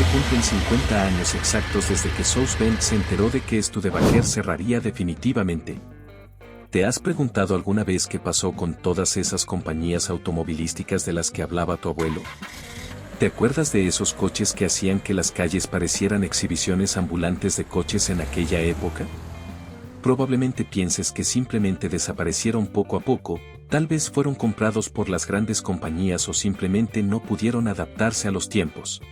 se cumplen 50 años exactos desde que South-Bend se enteró de que Studebaker cerraría definitivamente. ¿Te has preguntado alguna vez qué pasó con todas esas compañías automovilísticas de las que hablaba tu abuelo? ¿Te acuerdas de esos coches que hacían que las calles parecieran exhibiciones ambulantes de coches en aquella época? Probablemente pienses que simplemente desaparecieron poco a poco, tal vez fueron comprados por las grandes compañías o simplemente no pudieron adaptarse a los tiempos.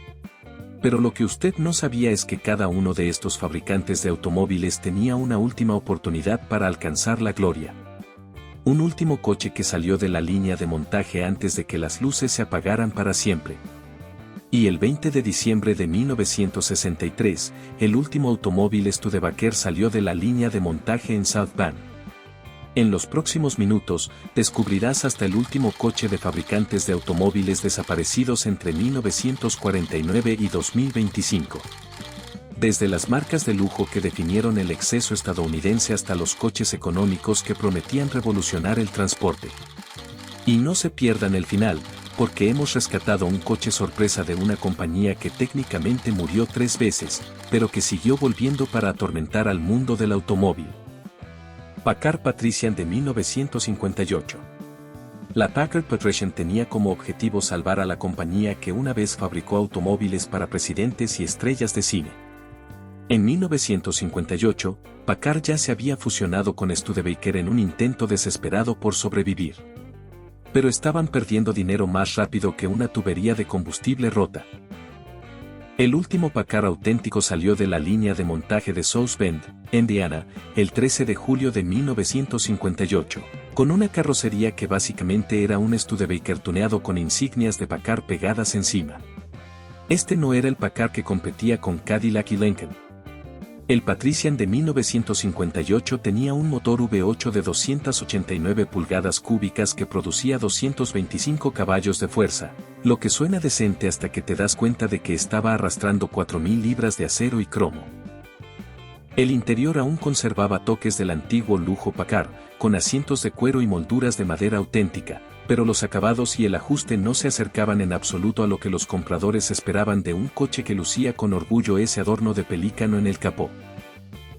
Pero lo que usted no sabía es que cada uno de estos fabricantes de automóviles tenía una última oportunidad para alcanzar la gloria. Un último coche que salió de la línea de montaje antes de que las luces se apagaran para siempre. Y el 20 de diciembre de 1963, el último automóvil Studebaker salió de la línea de montaje en South Bend. En los próximos minutos, descubrirás hasta el último coche de fabricantes de automóviles desaparecidos entre 1949 y 2025. Desde las marcas de lujo que definieron el exceso estadounidense hasta los coches económicos que prometían revolucionar el transporte. Y no se pierdan el final, porque hemos rescatado un coche sorpresa de una compañía que técnicamente murió 3 veces, pero que siguió volviendo para atormentar al mundo del automóvil. Packard Patrician de 1958. La Packard Patrician tenía como objetivo salvar a la compañía que una vez fabricó automóviles para presidentes y estrellas de cine. En 1958, Packard ya se había fusionado con Studebaker en un intento desesperado por sobrevivir. Pero estaban perdiendo dinero más rápido que una tubería de combustible rota. El último Packard auténtico salió de la línea de montaje de South Bend, Indiana, el 13 de julio de 1958, con una carrocería que básicamente era un Studebaker tuneado con insignias de Packard pegadas encima. Este no era el Packard que competía con Cadillac y Lincoln. El Patrician de 1958 tenía un motor V8 de 289 pulgadas cúbicas que producía 225 caballos de fuerza, lo que suena decente hasta que te das cuenta de que estaba arrastrando 4.000 libras de acero y cromo. El interior aún conservaba toques del antiguo lujo Packard, con asientos de cuero y molduras de madera auténtica, pero los acabados y el ajuste no se acercaban en absoluto a lo que los compradores esperaban de un coche que lucía con orgullo ese adorno de pelícano en el capó.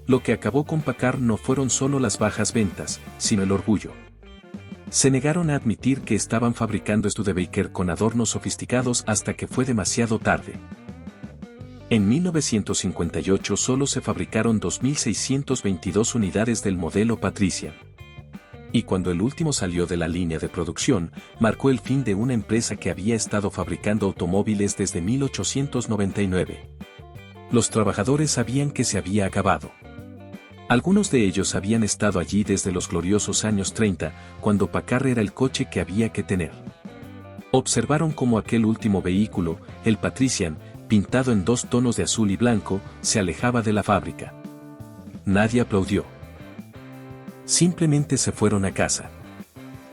Lo que acabó con Packard no fueron solo las bajas ventas, sino el orgullo. Se negaron a admitir que estaban fabricando Studebaker con adornos sofisticados hasta que fue demasiado tarde. En 1958 solo se fabricaron 2.622 unidades del modelo Patrician. Y cuando el último salió de la línea de producción, marcó el fin de una empresa que había estado fabricando automóviles desde 1899. Los trabajadores sabían que se había acabado. Algunos de ellos habían estado allí desde los gloriosos años 30, cuando Packard era el coche que había que tener. Observaron cómo aquel último vehículo, el Patrician, pintado en 2 tonos de azul y blanco, se alejaba de la fábrica. Nadie aplaudió. Simplemente se fueron a casa.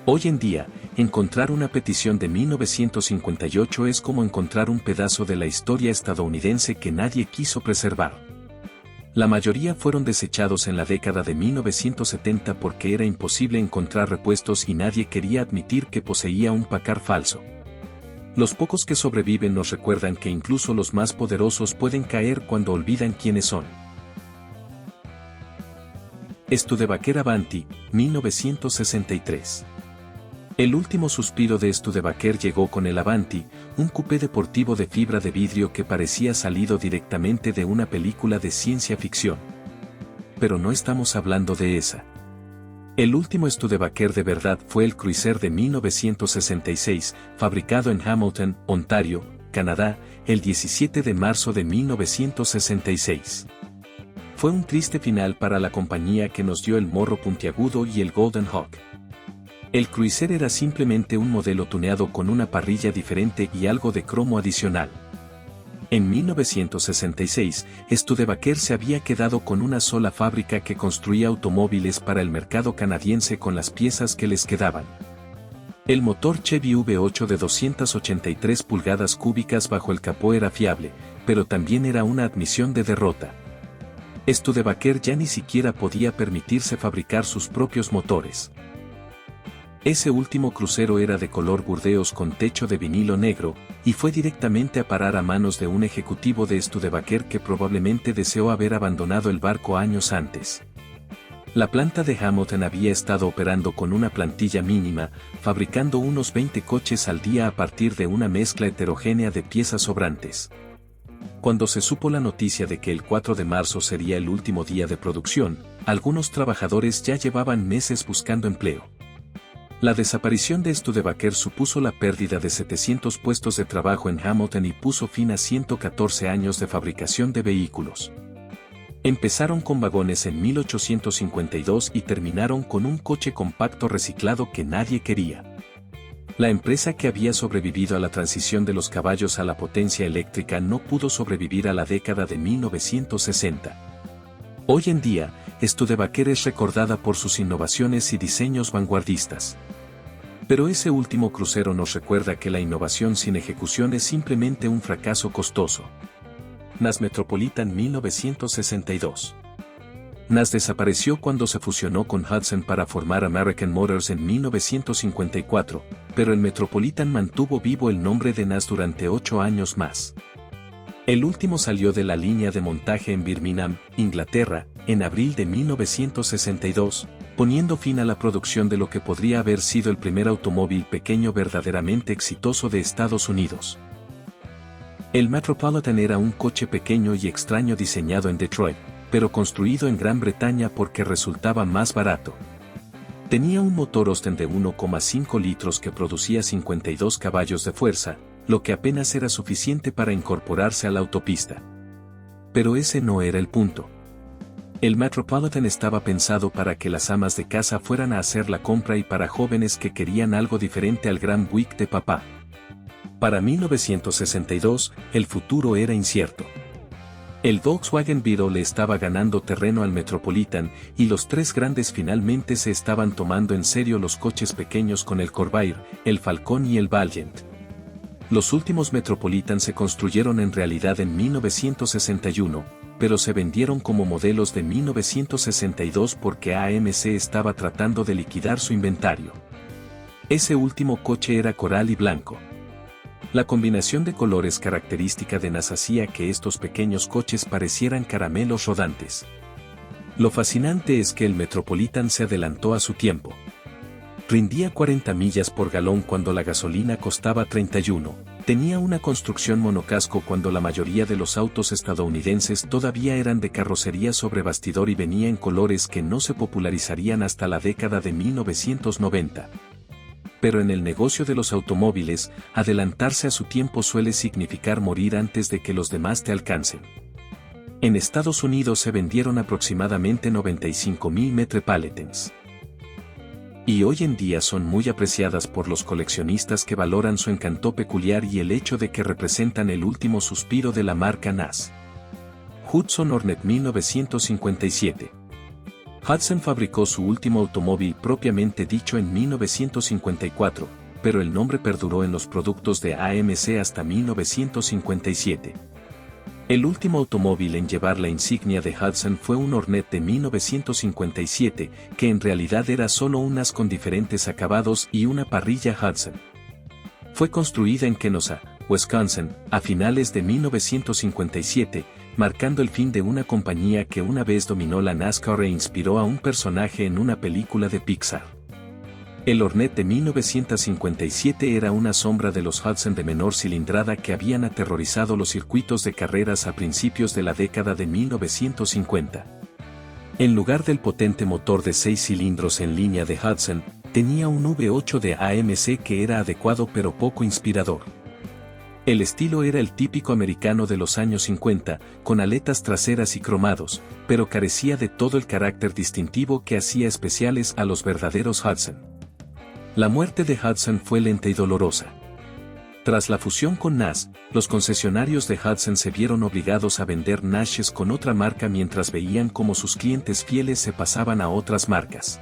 Hoy en día, encontrar una petición de 1958 es como encontrar un pedazo de la historia estadounidense que nadie quiso preservar. La mayoría fueron desechados en la década de 1970 porque era imposible encontrar repuestos y nadie quería admitir que poseía un Packard falso. Los pocos que sobreviven nos recuerdan que incluso los más poderosos pueden caer cuando olvidan quiénes son. Studebaker Avanti, 1963. El último suspiro de Studebaker llegó con el Avanti, un coupé deportivo de fibra de vidrio que parecía salido directamente de una película de ciencia ficción. Pero no estamos hablando de esa. El último Studebaker de verdad fue el Cruiser de 1966, fabricado en Hamilton, Ontario, Canadá, el 17 de marzo de 1966. Fue un triste final para la compañía que nos dio el morro puntiagudo y el Golden Hawk. El Cruiser era simplemente un modelo tuneado con una parrilla diferente y algo de cromo adicional. En 1966, Studebaker se había quedado con una sola fábrica que construía automóviles para el mercado canadiense con las piezas que les quedaban. El motor Chevy V8 de 283 pulgadas cúbicas bajo el capó era fiable, pero también era una admisión de derrota. Studebaker ya ni siquiera podía permitirse fabricar sus propios motores. Ese último crucero era de color burdeos con techo de vinilo negro, y fue directamente a parar a manos de un ejecutivo de Studebaker que probablemente deseó haber abandonado el barco años antes. La planta de Hamilton había estado operando con una plantilla mínima, fabricando unos 20 coches al día a partir de una mezcla heterogénea de piezas sobrantes. Cuando se supo la noticia de que el 4 de marzo sería el último día de producción, algunos trabajadores ya llevaban meses buscando empleo. La desaparición de Studebaker supuso la pérdida de 700 puestos de trabajo en Hamilton y puso fin a 114 años de fabricación de vehículos. Empezaron con vagones en 1852 y terminaron con un coche compacto reciclado que nadie quería. La empresa que había sobrevivido a la transición de los caballos a la potencia eléctrica no pudo sobrevivir a la década de 1960. Hoy en día, Studebaker es recordada por sus innovaciones y diseños vanguardistas. Pero ese último crucero nos recuerda que la innovación sin ejecución es simplemente un fracaso costoso. NAS Metropolitan 1962. NAS desapareció cuando se fusionó con Hudson para formar American Motors en 1954, pero el Metropolitan mantuvo vivo el nombre de NAS durante 8 años más. El último salió de la línea de montaje en Birmingham, Inglaterra, en abril de 1962, poniendo fin a la producción de lo que podría haber sido el primer automóvil pequeño verdaderamente exitoso de Estados Unidos. El Metropolitan era un coche pequeño y extraño diseñado en Detroit, pero construido en Gran Bretaña porque resultaba más barato. Tenía un motor Austin de 1,5 litros que producía 52 caballos de fuerza, lo que apenas era suficiente para incorporarse a la autopista. Pero ese no era el punto. El Metropolitan estaba pensado para que las amas de casa fueran a hacer la compra y para jóvenes que querían algo diferente al Gran Buick de papá. Para 1962, el futuro era incierto. El Volkswagen Beetle le estaba ganando terreno al Metropolitan y los tres grandes finalmente se estaban tomando en serio los coches pequeños con el Corvair, el Falcon y el Valiant. Los últimos Metropolitan se construyeron en realidad en 1961, pero se vendieron como modelos de 1962 porque AMC estaba tratando de liquidar su inventario. Ese último coche era coral y blanco. La combinación de colores característica de NAS hacía que estos pequeños coches parecieran caramelos rodantes. Lo fascinante es que el Metropolitan se adelantó a su tiempo. Rindía 40 millas por galón cuando la gasolina costaba 31. Tenía una construcción monocasco cuando la mayoría de los autos estadounidenses todavía eran de carrocería sobre bastidor y venía en colores que no se popularizarían hasta la década de 1990. Pero en el negocio de los automóviles, adelantarse a su tiempo suele significar morir antes de que los demás te alcancen. En Estados Unidos se vendieron aproximadamente 95,000 Metropolitans. Y hoy en día son muy apreciadas por los coleccionistas que valoran su encanto peculiar y el hecho de que representan el último suspiro de la marca NAS. Hudson Hornet 1957. Hudson fabricó su último automóvil propiamente dicho en 1954, pero el nombre perduró en los productos de AMC hasta 1957. El último automóvil en llevar la insignia de Hudson fue un Hornet de 1957, que en realidad era solo un NAS con diferentes acabados y una parrilla Hudson. Fue construida en Kenosha, Wisconsin, a finales de 1957, marcando el fin de una compañía que una vez dominó la NASCAR e inspiró a un personaje en una película de Pixar. El Hornet de 1957 era una sombra de los Hudson de menor cilindrada que habían aterrorizado los circuitos de carreras a principios de la década de 1950. En lugar del potente motor de 6 cilindros en línea de Hudson, tenía un V8 de AMC que era adecuado pero poco inspirador. El estilo era el típico americano de los años 50, con aletas traseras y cromados, pero carecía de todo el carácter distintivo que hacía especiales a los verdaderos Hudson. La muerte de Hudson fue lenta y dolorosa. Tras la fusión con NAS, los concesionarios de Hudson se vieron obligados a vender NAShes con otra marca mientras veían cómo sus clientes fieles se pasaban a otras marcas.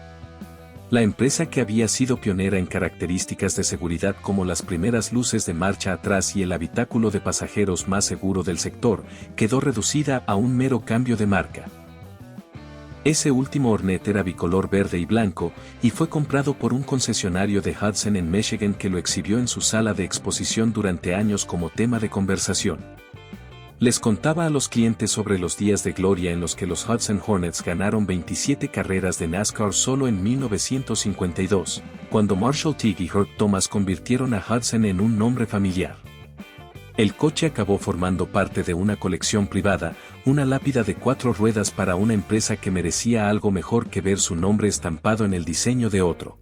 La empresa que había sido pionera en características de seguridad como las primeras luces de marcha atrás y el habitáculo de pasajeros más seguro del sector, quedó reducida a un mero cambio de marca. Ese último Hornet era bicolor verde y blanco, y fue comprado por un concesionario de Hudson en Michigan que lo exhibió en su sala de exposición durante años como tema de conversación. Les contaba a los clientes sobre los días de gloria en los que los Hudson Hornets ganaron 27 carreras de NASCAR solo en 1952, cuando Marshall Teague y Herb Thomas convirtieron a Hudson en un nombre familiar. El coche acabó formando parte de una colección privada, una lápida de 4 ruedas para una empresa que merecía algo mejor que ver su nombre estampado en el diseño de otro.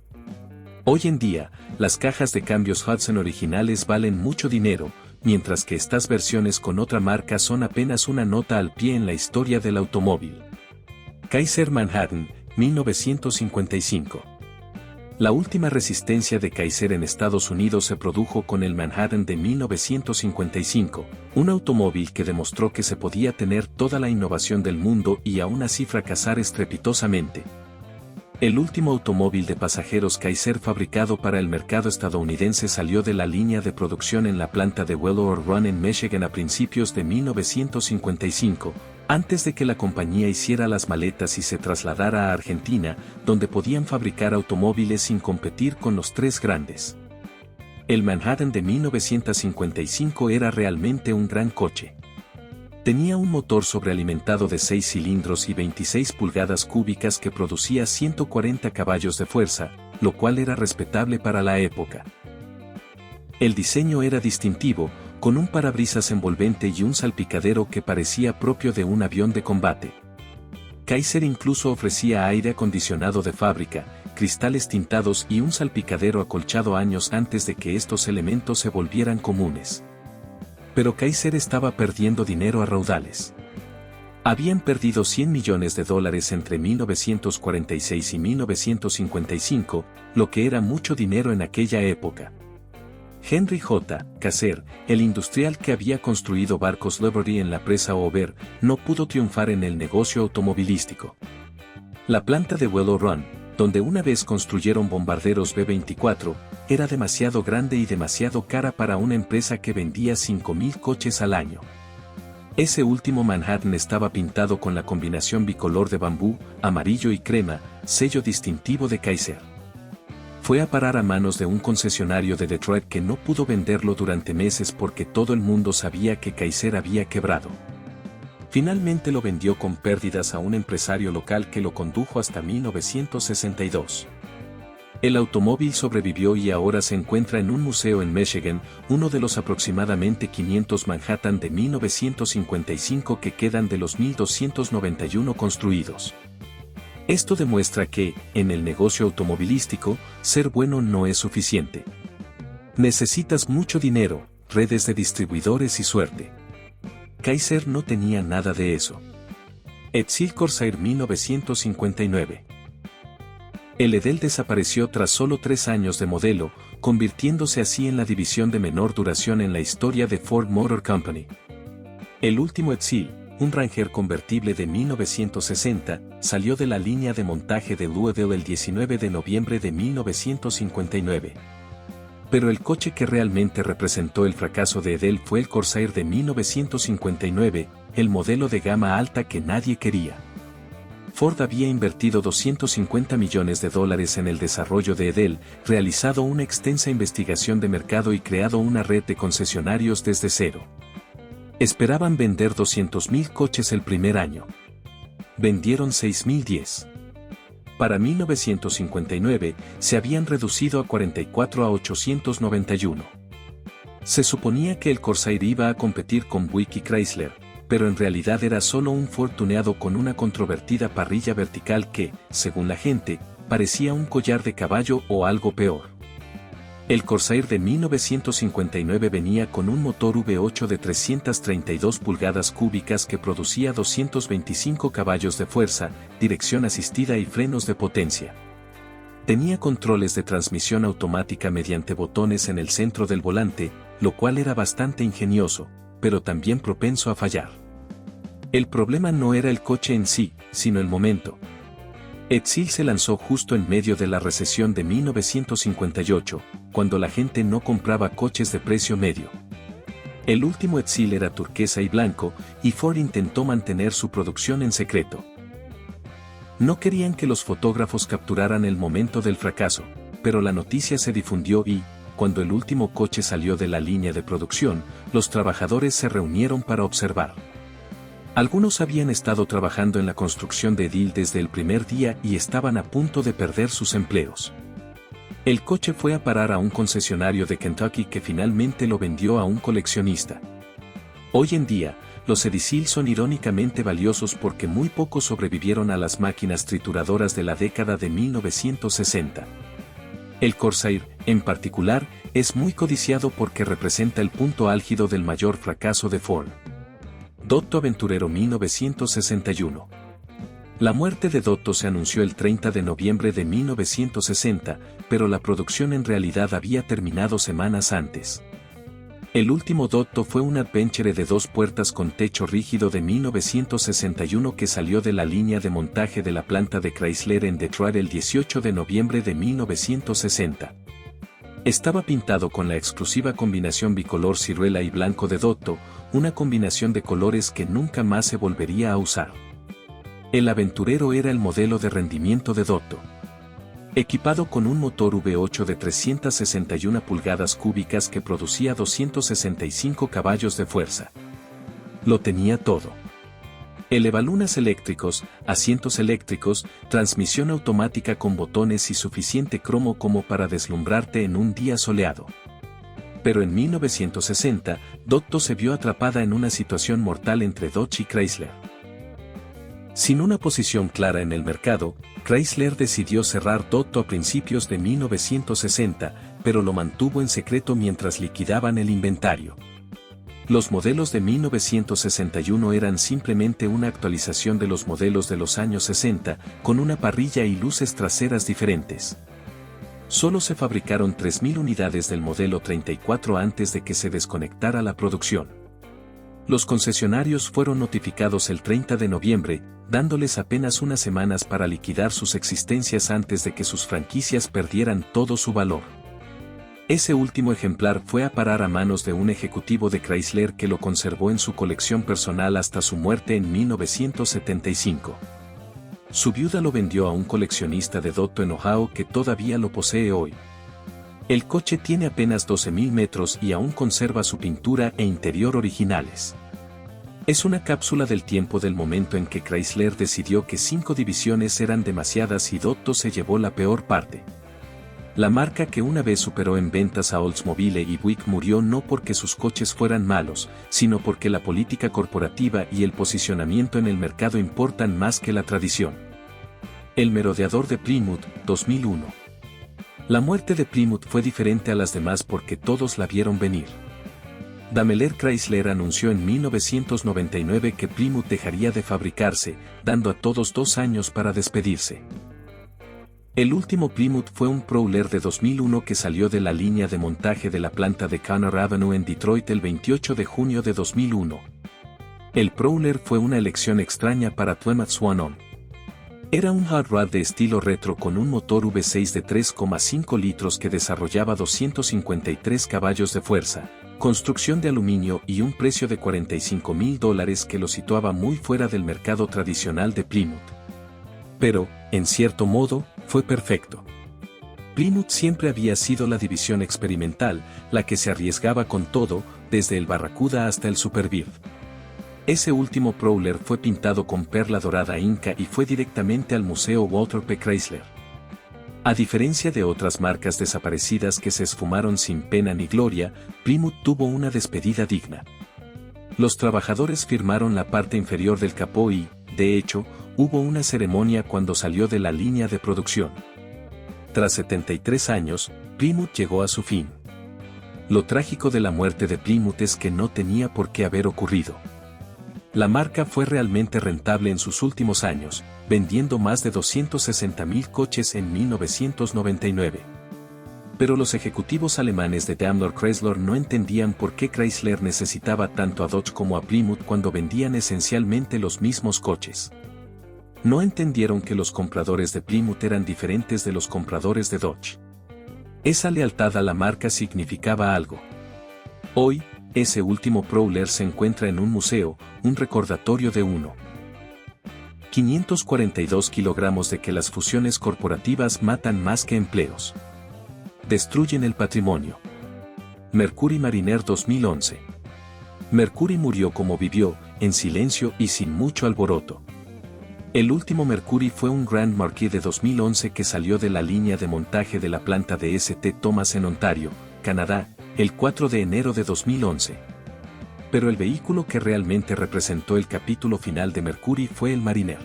Hoy en día, las cajas de cambios Hudson originales valen mucho dinero, mientras que estas versiones con otra marca son apenas una nota al pie en la historia del automóvil. Kaiser Manhattan, 1955. La última resistencia de Kaiser en Estados Unidos se produjo con el Manhattan de 1955, un automóvil que demostró que se podía tener toda la innovación del mundo y aún así fracasar estrepitosamente. El último automóvil de pasajeros Kaiser fabricado para el mercado estadounidense salió de la línea de producción en la planta de Willow Run en Michigan a principios de 1955, antes de que la compañía hiciera las maletas y se trasladara a Argentina, donde podían fabricar automóviles sin competir con los 3 grandes. El Manhattan de 1955 era realmente un gran coche. Tenía un motor sobrealimentado de 6 cilindros y 26 pulgadas cúbicas que producía 140 caballos de fuerza, lo cual era respetable para la época. El diseño era distintivo, con un parabrisas envolvente y un salpicadero que parecía propio de un avión de combate. Kaiser incluso ofrecía aire acondicionado de fábrica, cristales tintados y un salpicadero acolchado años antes de que estos elementos se volvieran comunes. Pero Kaiser estaba perdiendo dinero a raudales. Habían perdido $100 millones entre 1946 y 1955, lo que era mucho dinero en aquella época. Henry J. Kaiser, el industrial que había construido barcos Liberty en la presa Over, no pudo triunfar en el negocio automovilístico. La planta de Willow Run, donde una vez construyeron bombarderos B-24, era demasiado grande y demasiado cara para una empresa que vendía 5.000 coches al año. Ese último Manhattan estaba pintado con la combinación bicolor de bambú, amarillo y crema, sello distintivo de Kaiser. Fue a parar a manos de un concesionario de Detroit que no pudo venderlo durante meses porque todo el mundo sabía que Kaiser había quebrado. Finalmente lo vendió con pérdidas a un empresario local que lo condujo hasta 1962. El automóvil sobrevivió y ahora se encuentra en un museo en Michigan, uno de los aproximadamente 500 Manhattan de 1955 que quedan de los 1.291 construidos. Esto demuestra que, en el negocio automovilístico, ser bueno no es suficiente. Necesitas mucho dinero, redes de distribuidores y suerte. Kaiser no tenía nada de eso. Edsel Corsair 1959. El Edel desapareció tras solo 3 años de modelo, convirtiéndose así en la división de menor duración en la historia de Ford Motor Company. El último Edsel, un Ranger convertible de 1960, salió de la línea de montaje de Louisville el 19 de noviembre de 1959. Pero el coche que realmente representó el fracaso de Edel fue el Corsair de 1959, el modelo de gama alta que nadie quería. Ford había invertido $250 millones en el desarrollo de Edel, realizado una extensa investigación de mercado y creado una red de concesionarios desde cero. Esperaban vender 200.000 coches el primer año. Vendieron 6.010. Para 1959, se habían reducido a 44 a 891. Se suponía que el Corsair iba a competir con Buick y Chrysler, pero en realidad era solo un Ford tuneado con una controvertida parrilla vertical que, según la gente, parecía un collar de caballo o algo peor. El Corsair de 1959 venía con un motor V8 de 332 pulgadas cúbicas que producía 225 caballos de fuerza, dirección asistida y frenos de potencia. Tenía controles de transmisión automática mediante botones en el centro del volante, lo cual era bastante ingenioso, pero también propenso a fallar. El problema no era el coche en sí, sino el momento. Edsel se lanzó justo en medio de la recesión de 1958, cuando la gente no compraba coches de precio medio. El último Edsel era turquesa y blanco, y Ford intentó mantener su producción en secreto. No querían que los fotógrafos capturaran el momento del fracaso, pero la noticia se difundió y, cuando el último coche salió de la línea de producción, los trabajadores se reunieron para observar. Algunos habían estado trabajando en la construcción de Deal desde el primer día y estaban a punto de perder sus empleos. El coche fue a parar a un concesionario de Kentucky que finalmente lo vendió a un coleccionista. Hoy en día, los Edysil son irónicamente valiosos porque muy pocos sobrevivieron a las máquinas trituradoras de la década de 1960. El Corsair, en particular, es muy codiciado porque representa el punto álgido del mayor fracaso de Ford. Dotto Aventurero 1961. La muerte de Dotto se anunció el 30 de noviembre de 1960, pero la producción en realidad había terminado semanas antes. El último Dotto fue un Adventure de 2 puertas con techo rígido de 1961 que salió de la línea de montaje de la planta de Chrysler en Detroit el 18 de noviembre de 1960. Estaba pintado con la exclusiva combinación bicolor ciruela y blanco de Dotto, una combinación de colores que nunca más se volvería a usar. El Aventurero era el modelo de rendimiento de Dotto. Equipado con un motor V8 de 361 pulgadas cúbicas que producía 265 caballos de fuerza. Lo tenía todo. Elevalunas eléctricos, asientos eléctricos, transmisión automática con botones y suficiente cromo como para deslumbrarte en un día soleado. Pero en 1960, Dotto se vio atrapada en una situación mortal entre Dodge y Chrysler. Sin una posición clara en el mercado, Chrysler decidió cerrar Dotto a principios de 1960, pero lo mantuvo en secreto mientras liquidaban el inventario. Los modelos de 1961 eran simplemente una actualización de los modelos de los años 60, con una parrilla y luces traseras diferentes. Solo se fabricaron 3.000 unidades del modelo 34 antes de que se desconectara la producción. Los concesionarios fueron notificados el 30 de noviembre, dándoles apenas unas semanas para liquidar sus existencias antes de que sus franquicias perdieran todo su valor. Ese último ejemplar fue a parar a manos de un ejecutivo de Chrysler que lo conservó en su colección personal hasta su muerte en 1975. Su viuda lo vendió a un coleccionista de Dotto en Ohio que todavía lo posee hoy. El coche tiene apenas 12.000 metros y aún conserva su pintura e interior originales. Es una cápsula del tiempo del momento en que Chrysler decidió que 5 divisiones eran demasiadas y Dotto se llevó la peor parte. La marca que una vez superó en ventas a Oldsmobile y Buick murió no porque sus coches fueran malos, sino porque la política corporativa y el posicionamiento en el mercado importan más que la tradición. El merodeador de Plymouth, 2001. La muerte de Plymouth fue diferente a las demás porque todos la vieron venir. Daimler Chrysler anunció en 1999 que Plymouth dejaría de fabricarse, dando a todos 2 años para despedirse. El último Plymouth fue un Prowler de 2001 que salió de la línea de montaje de la planta de Conner Avenue en Detroit el 28 de junio de 2001. El Prowler fue una elección extraña para Plymouth Swan-On. Era un hot rod de estilo retro con un motor V6 de 3,5 litros que desarrollaba 253 caballos de fuerza, construcción de aluminio y un precio de $45,000 que lo situaba muy fuera del mercado tradicional de Plymouth. Pero, en cierto modo, fue perfecto. Plymouth siempre había sido la división experimental, la que se arriesgaba con todo, desde el Barracuda hasta el Superbird. Ese último Prowler fue pintado con perla dorada inca y fue directamente al Museo Walter P. Chrysler. A diferencia de otras marcas desaparecidas que se esfumaron sin pena ni gloria, Plymouth tuvo una despedida digna. Los trabajadores firmaron la parte inferior del capó y, de hecho, hubo una ceremonia cuando salió de la línea de producción. Tras 73 años, Plymouth llegó a su fin. Lo trágico de la muerte de Plymouth es que no tenía por qué haber ocurrido. La marca fue realmente rentable en sus últimos años, vendiendo más de 260.000 coches en 1999. Pero los ejecutivos alemanes de Daimler Chrysler no entendían por qué Chrysler necesitaba tanto a Dodge como a Plymouth cuando vendían esencialmente los mismos coches. No entendieron que los compradores de Plymouth eran diferentes de los compradores de Dodge. Esa lealtad a la marca significaba algo. Hoy, ese último Prowler se encuentra en un museo, un recordatorio de uno. 542 kilogramos de que las fusiones corporativas matan más que empleos. Destruyen el patrimonio. Mercury Mariner 2011. Mercury murió como vivió, en silencio y sin mucho alboroto. El último Mercury fue un Grand Marquis de 2011 que salió de la línea de montaje de la planta de St. Thomas en Ontario, Canadá, el 4 de enero de 2011. Pero el vehículo que realmente representó el capítulo final de Mercury fue el Mariner.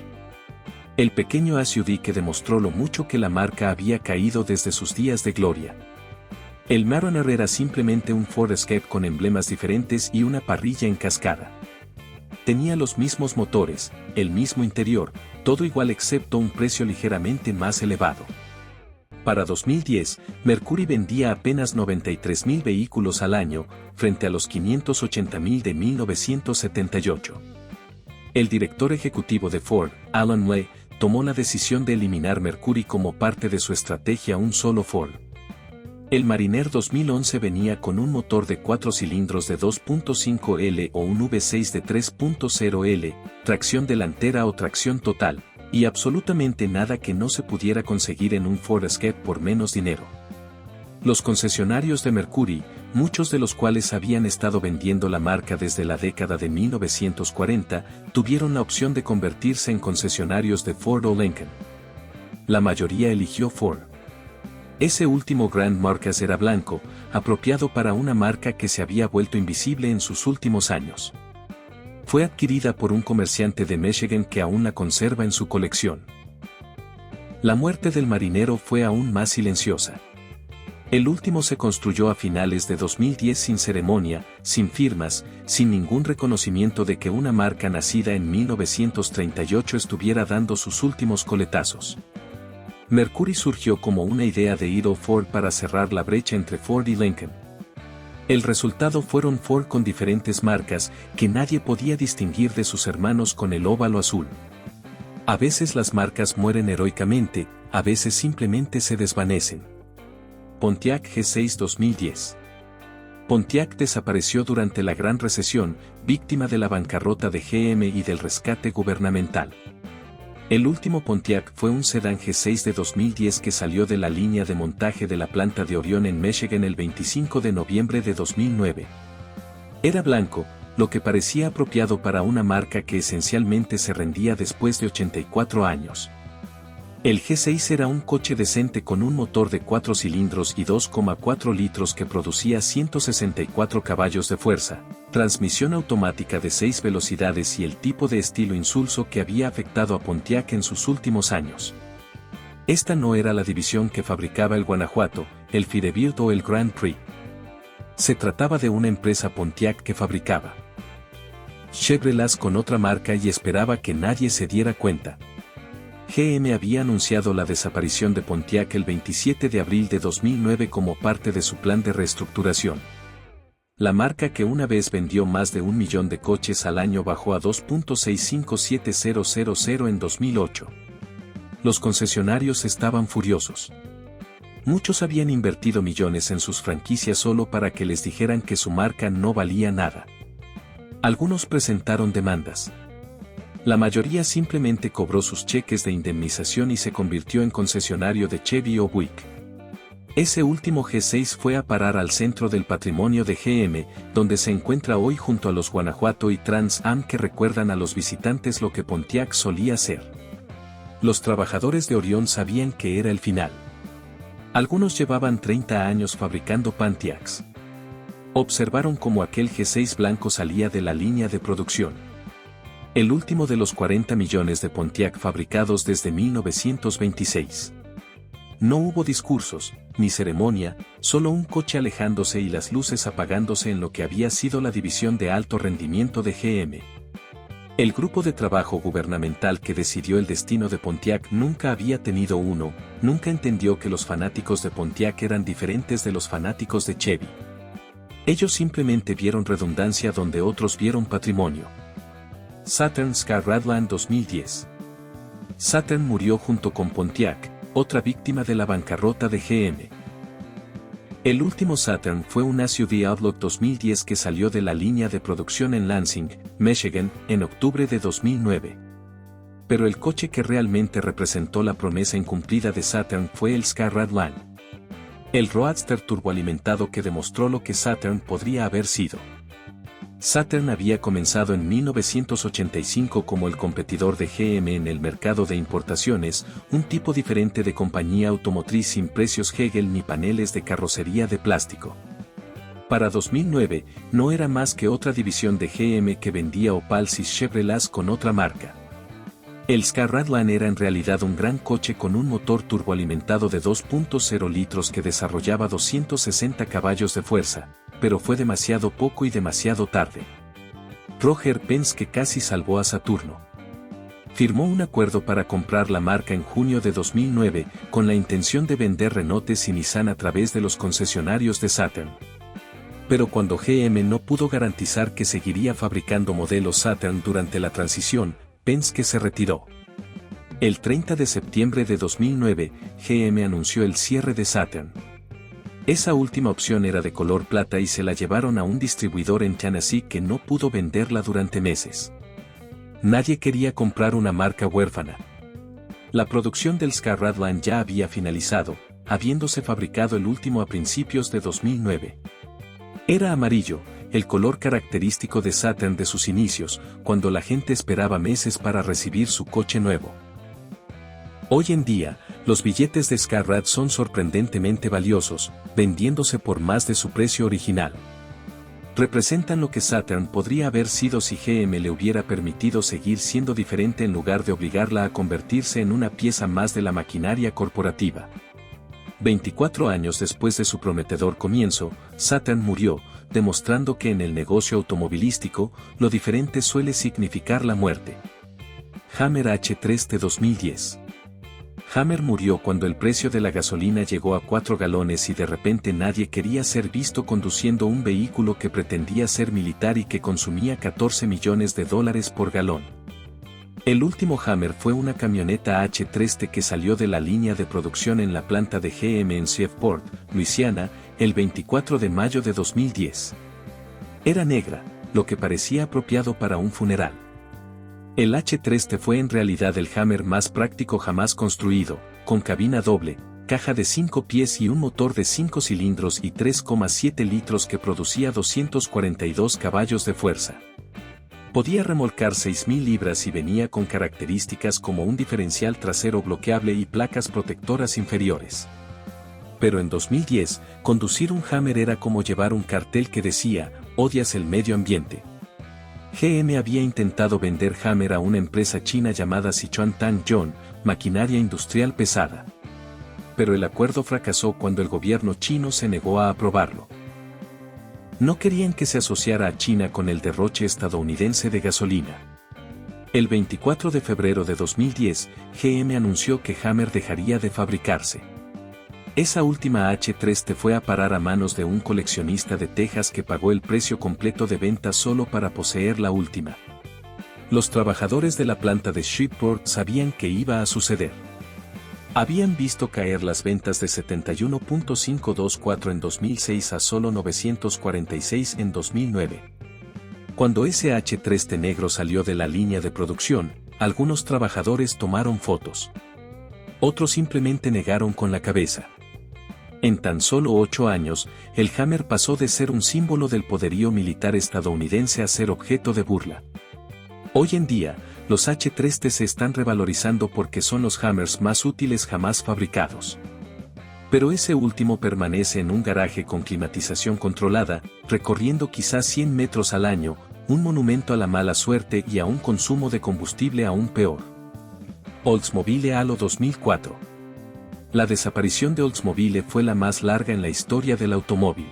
El pequeño SUV que demostró lo mucho que la marca había caído desde sus días de gloria. El Mariner era simplemente un Ford Escape con emblemas diferentes y una parrilla en cascada. Tenía los mismos motores, el mismo interior, todo igual excepto un precio ligeramente más elevado. Para 2010, Mercury vendía apenas 93.000 vehículos al año, frente a los 580.000 de 1978. El director ejecutivo de Ford, Alan Way, tomó la decisión de eliminar Mercury como parte de su estrategia Un Solo Ford. El Mariner 2011 venía con un motor de 4 cilindros de 2.5L o un V6 de 3.0L, tracción delantera o tracción total, y absolutamente nada que no se pudiera conseguir en un Ford Escape por menos dinero. Los concesionarios de Mercury, muchos de los cuales habían estado vendiendo la marca desde la década de 1940, tuvieron la opción de convertirse en concesionarios de Ford o Lincoln. La mayoría eligió Ford. Ese último Grand Marquis era blanco, apropiado para una marca que se había vuelto invisible en sus últimos años. Fue adquirida por un comerciante de Michigan que aún la conserva en su colección. La muerte del marinero fue aún más silenciosa. El último se construyó a finales de 2010 sin ceremonia, sin firmas, sin ningún reconocimiento de que una marca nacida en 1938 estuviera dando sus últimos coletazos. Mercury surgió como una idea de Edo Ford para cerrar la brecha entre Ford y Lincoln. El resultado fueron Ford con diferentes marcas que nadie podía distinguir de sus hermanos con el óvalo azul. A veces las marcas mueren heroicamente, a veces simplemente se desvanecen. Pontiac G6 2010. Pontiac desapareció durante la Gran Recesión, víctima de la bancarrota de GM y del rescate gubernamental. El último Pontiac fue un sedán G6 de 2010 que salió de la línea de montaje de la planta de Orion en Michigan el 25 de noviembre de 2009. Era blanco, lo que parecía apropiado para una marca que esencialmente se rendía después de 84 años. El G6 era un coche decente con un motor de 4 cilindros y 2,4 litros que producía 164 caballos de fuerza, transmisión automática de 6 velocidades y el tipo de estilo insulso que había afectado a Pontiac en sus últimos años. Esta no era la división que fabricaba el Guanajuato, el Firebird o el Grand Prix. Se trataba de una empresa Pontiac que fabricaba Chevrolet con otra marca y esperaba que nadie se diera cuenta. GM había anunciado la desaparición de Pontiac el 27 de abril de 2009 como parte de su plan de reestructuración. La marca que una vez vendió más de 1 millón de coches al año bajó a 2.657000 en 2008. Los concesionarios estaban furiosos. Muchos habían invertido millones en sus franquicias solo para que les dijeran que su marca no valía nada. Algunos presentaron demandas. La mayoría simplemente cobró sus cheques de indemnización y se convirtió en concesionario de Chevy o Buick. Ese último G6 fue a parar al centro del patrimonio de GM, donde se encuentra hoy junto a los Guanajuato y Trans Am que recuerdan a los visitantes lo que Pontiac solía ser. Los trabajadores de Orion sabían que era el final. Algunos llevaban 30 años fabricando Pontiacs. Observaron cómo aquel G6 blanco salía de la línea de producción. El último de los 40 millones de Pontiac fabricados desde 1926. No hubo discursos, ni ceremonia, solo un coche alejándose y las luces apagándose en lo que había sido la división de alto rendimiento de GM. El grupo de trabajo gubernamental que decidió el destino de Pontiac nunca había tenido uno, nunca entendió que los fanáticos de Pontiac eran diferentes de los fanáticos de Chevy. Ellos simplemente vieron redundancia donde otros vieron patrimonio. Saturn Scar Radland 2010. Saturn murió junto con Pontiac, otra víctima de la bancarrota de GM. El último Saturn fue un SUV Outlook 2010 que salió de la línea de producción en Lansing, Michigan, en octubre de 2009. Pero el coche que realmente representó la promesa incumplida de Saturn fue el Ska Radline. El roadster turboalimentado que demostró lo que Saturn podría haber sido. Saturn había comenzado en 1985 como el competidor de GM en el mercado de importaciones, un tipo diferente de compañía automotriz sin precios Hegel ni paneles de carrocería de plástico. Para 2009, no era más que otra división de GM que vendía Opals y Chevrolets con otra marca. El Ska Radline era en realidad un gran coche con un motor turboalimentado de 2.0 litros que desarrollaba 260 caballos de fuerza, pero fue demasiado poco y demasiado tarde. Roger Penske casi salvó a Saturno. Firmó un acuerdo para comprar la marca en junio de 2009, con la intención de vender Renaultes y Nissan a través de los concesionarios de Saturn. Pero cuando GM no pudo garantizar que seguiría fabricando modelos Saturn durante la transición, Penske se retiró. El 30 de septiembre de 2009, GM anunció el cierre de Saturn. Esa última opción era de color plata y se la llevaron a un distribuidor en Tennessee que no pudo venderla durante meses. Nadie quería comprar una marca huérfana. La producción del Ska Radline ya había finalizado, habiéndose fabricado el último a principios de 2009. Era amarillo, el color característico de Saturn de sus inicios, cuando la gente esperaba meses para recibir su coche nuevo. Hoy en día, los billetes de Ska Rad son sorprendentemente valiosos, vendiéndose por más de su precio original. Representan lo que Saturn podría haber sido si GM le hubiera permitido seguir siendo diferente en lugar de obligarla a convertirse en una pieza más de la maquinaria corporativa. 24 años después de su prometedor comienzo, Saturn murió, demostrando que en el negocio automovilístico, lo diferente suele significar la muerte. Hammer H3 de 2010. Hammer murió cuando el precio de la gasolina llegó a 4 galones y de repente nadie quería ser visto conduciendo un vehículo que pretendía ser militar y que consumía $14 millones por galón. El último Hammer fue una camioneta H3T que salió de la línea de producción en la planta de GM en Shreveport, Luisiana, el 24 de mayo de 2010. Era negra, lo que parecía apropiado para un funeral. El H3T fue en realidad el Hammer más práctico jamás construido, con cabina doble, caja de 5 pies y un motor de 5 cilindros y 3,7 litros que producía 242 caballos de fuerza. Podía remolcar 6.000 libras y venía con características como un diferencial trasero bloqueable y placas protectoras inferiores. Pero en 2010, conducir un Hammer era como llevar un cartel que decía, «Odias el medio ambiente». GM había intentado vender Hammer a una empresa china llamada Sichuan Tang-Yong, maquinaria industrial pesada. Pero el acuerdo fracasó cuando el gobierno chino se negó a aprobarlo. No querían que se asociara a China con el derroche estadounidense de gasolina. El 24 de febrero de 2010, GM anunció que Hammer dejaría de fabricarse. Esa última H3T fue a parar a manos de un coleccionista de Texas que pagó el precio completo de venta solo para poseer la última. Los trabajadores de la planta de Shreveport sabían que iba a suceder. Habían visto caer las ventas de 71.524 en 2006 a solo 946 en 2009. Cuando ese H3T negro salió de la línea de producción, algunos trabajadores tomaron fotos. Otros simplemente negaron con la cabeza. En tan solo 8 años, el Hammer pasó de ser un símbolo del poderío militar estadounidense a ser objeto de burla. Hoy en día, los H3T se están revalorizando porque son los Hammers más útiles jamás fabricados. Pero ese último permanece en un garaje con climatización controlada, recorriendo quizás 100 metros al año, un monumento a la mala suerte y a un consumo de combustible aún peor. Oldsmobile Halo 2004. La desaparición de Oldsmobile fue la más larga en la historia del automóvil.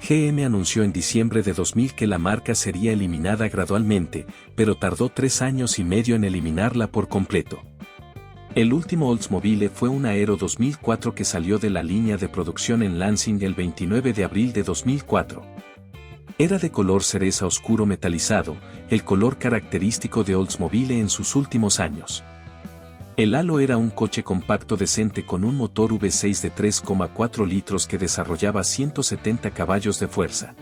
GM anunció en diciembre de 2000 que la marca sería eliminada gradualmente, pero tardó 3 años y medio en eliminarla por completo. El último Oldsmobile fue un Aero 2004 que salió de la línea de producción en Lansing el 29 de abril de 2004. Era de color cereza oscuro metalizado, el color característico de Oldsmobile en sus últimos años. El Halo era un coche compacto decente con un motor V6 de 3,4 litros que desarrollaba 170 caballos de fuerza.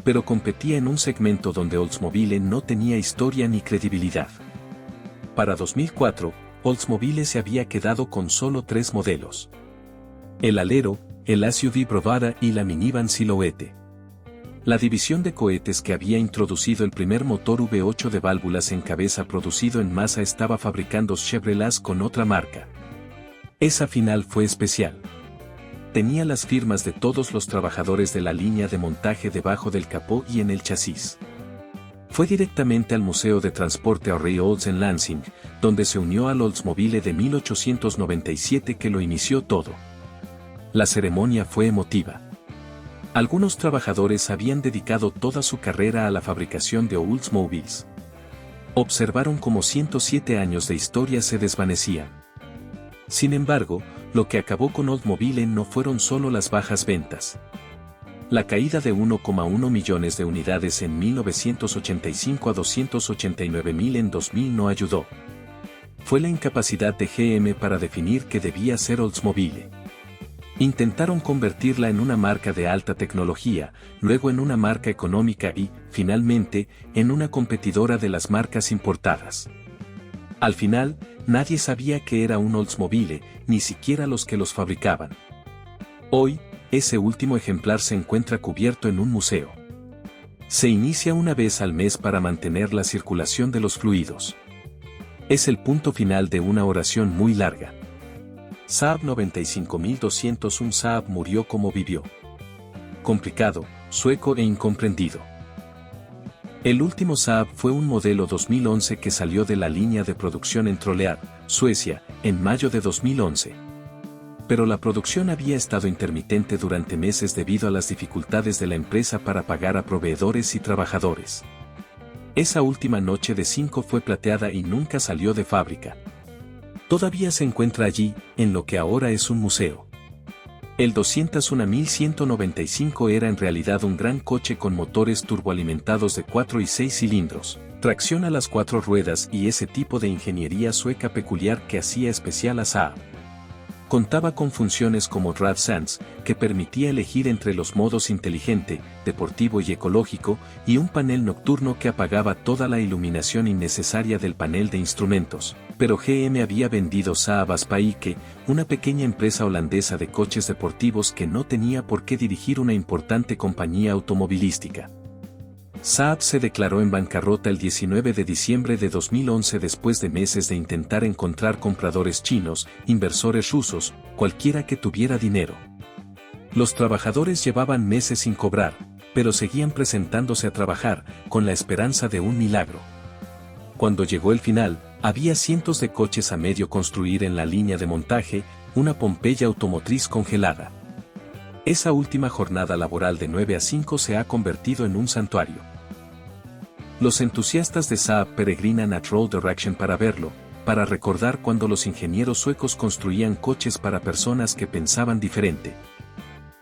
Pero competía en un segmento donde Oldsmobile no tenía historia ni credibilidad. Para 2004, Oldsmobile se había quedado con solo 3 modelos: el Alero, el SUV Bravada y la minivan Silhouette. La división de cohetes que había introducido el primer motor V8 de válvulas en cabeza producido en masa estaba fabricando Chevrolet con otra marca. Esa final fue especial. Tenía las firmas de todos los trabajadores de la línea de montaje debajo del capó y en el chasis. Fue directamente al Museo de Transporte Henry Olds en Lansing, donde se unió al Oldsmobile de 1897 que lo inició todo. La ceremonia fue emotiva. Algunos trabajadores habían dedicado toda su carrera a la fabricación de Oldsmobiles. Observaron cómo 107 años de historia se desvanecían. Sin embargo, lo que acabó con Oldsmobile no fueron solo las bajas ventas. La caída de 1,1 millones de unidades en 1985 a 289.000 en 2000 no ayudó. Fue la incapacidad de GM para definir qué debía ser Oldsmobile. Intentaron convertirla en una marca de alta tecnología, luego en una marca económica y, finalmente, en una competidora de las marcas importadas. Al final, nadie sabía qué era un Oldsmobile, ni siquiera los que los fabricaban. Hoy, ese último ejemplar se encuentra cubierto en un museo. Se inicia una vez al mes para mantener la circulación de los fluidos. Es el punto final de una oración muy larga. Saab 95201 Saab murió como vivió. Complicado, sueco e incomprendido. El último Saab fue un modelo 2011 que salió de la línea de producción en Trollhättan, Suecia, en mayo de 2011. Pero la producción había estado intermitente durante meses debido a las dificultades de la empresa para pagar a proveedores y trabajadores. Esa última noche de 5 fue plateada y nunca salió de fábrica. Todavía se encuentra allí, en lo que ahora es un museo. El 201.195 era en realidad un gran coche con motores turboalimentados de 4 y 6 cilindros, tracción a las 4 ruedas y ese tipo de ingeniería sueca peculiar que hacía especial a Saab. Contaba con funciones como Drive Sense, que permitía elegir entre los modos inteligente, deportivo y ecológico, y un panel nocturno que apagaba toda la iluminación innecesaria del panel de instrumentos. Pero GM había vendido Saab a Spijke, una pequeña empresa holandesa de coches deportivos que no tenía por qué dirigir una importante compañía automovilística. Saab se declaró en bancarrota el 19 de diciembre de 2011 después de meses de intentar encontrar compradores chinos, inversores rusos, cualquiera que tuviera dinero. Los trabajadores llevaban meses sin cobrar, pero seguían presentándose a trabajar, con la esperanza de un milagro. Cuando llegó el final, había cientos de coches a medio construir en la línea de montaje, una Pompeya automotriz congelada. Esa última jornada laboral de 9 a 5 se ha convertido en un santuario. Los entusiastas de Saab peregrinan a Troll Direction para verlo, para recordar cuando los ingenieros suecos construían coches para personas que pensaban diferente.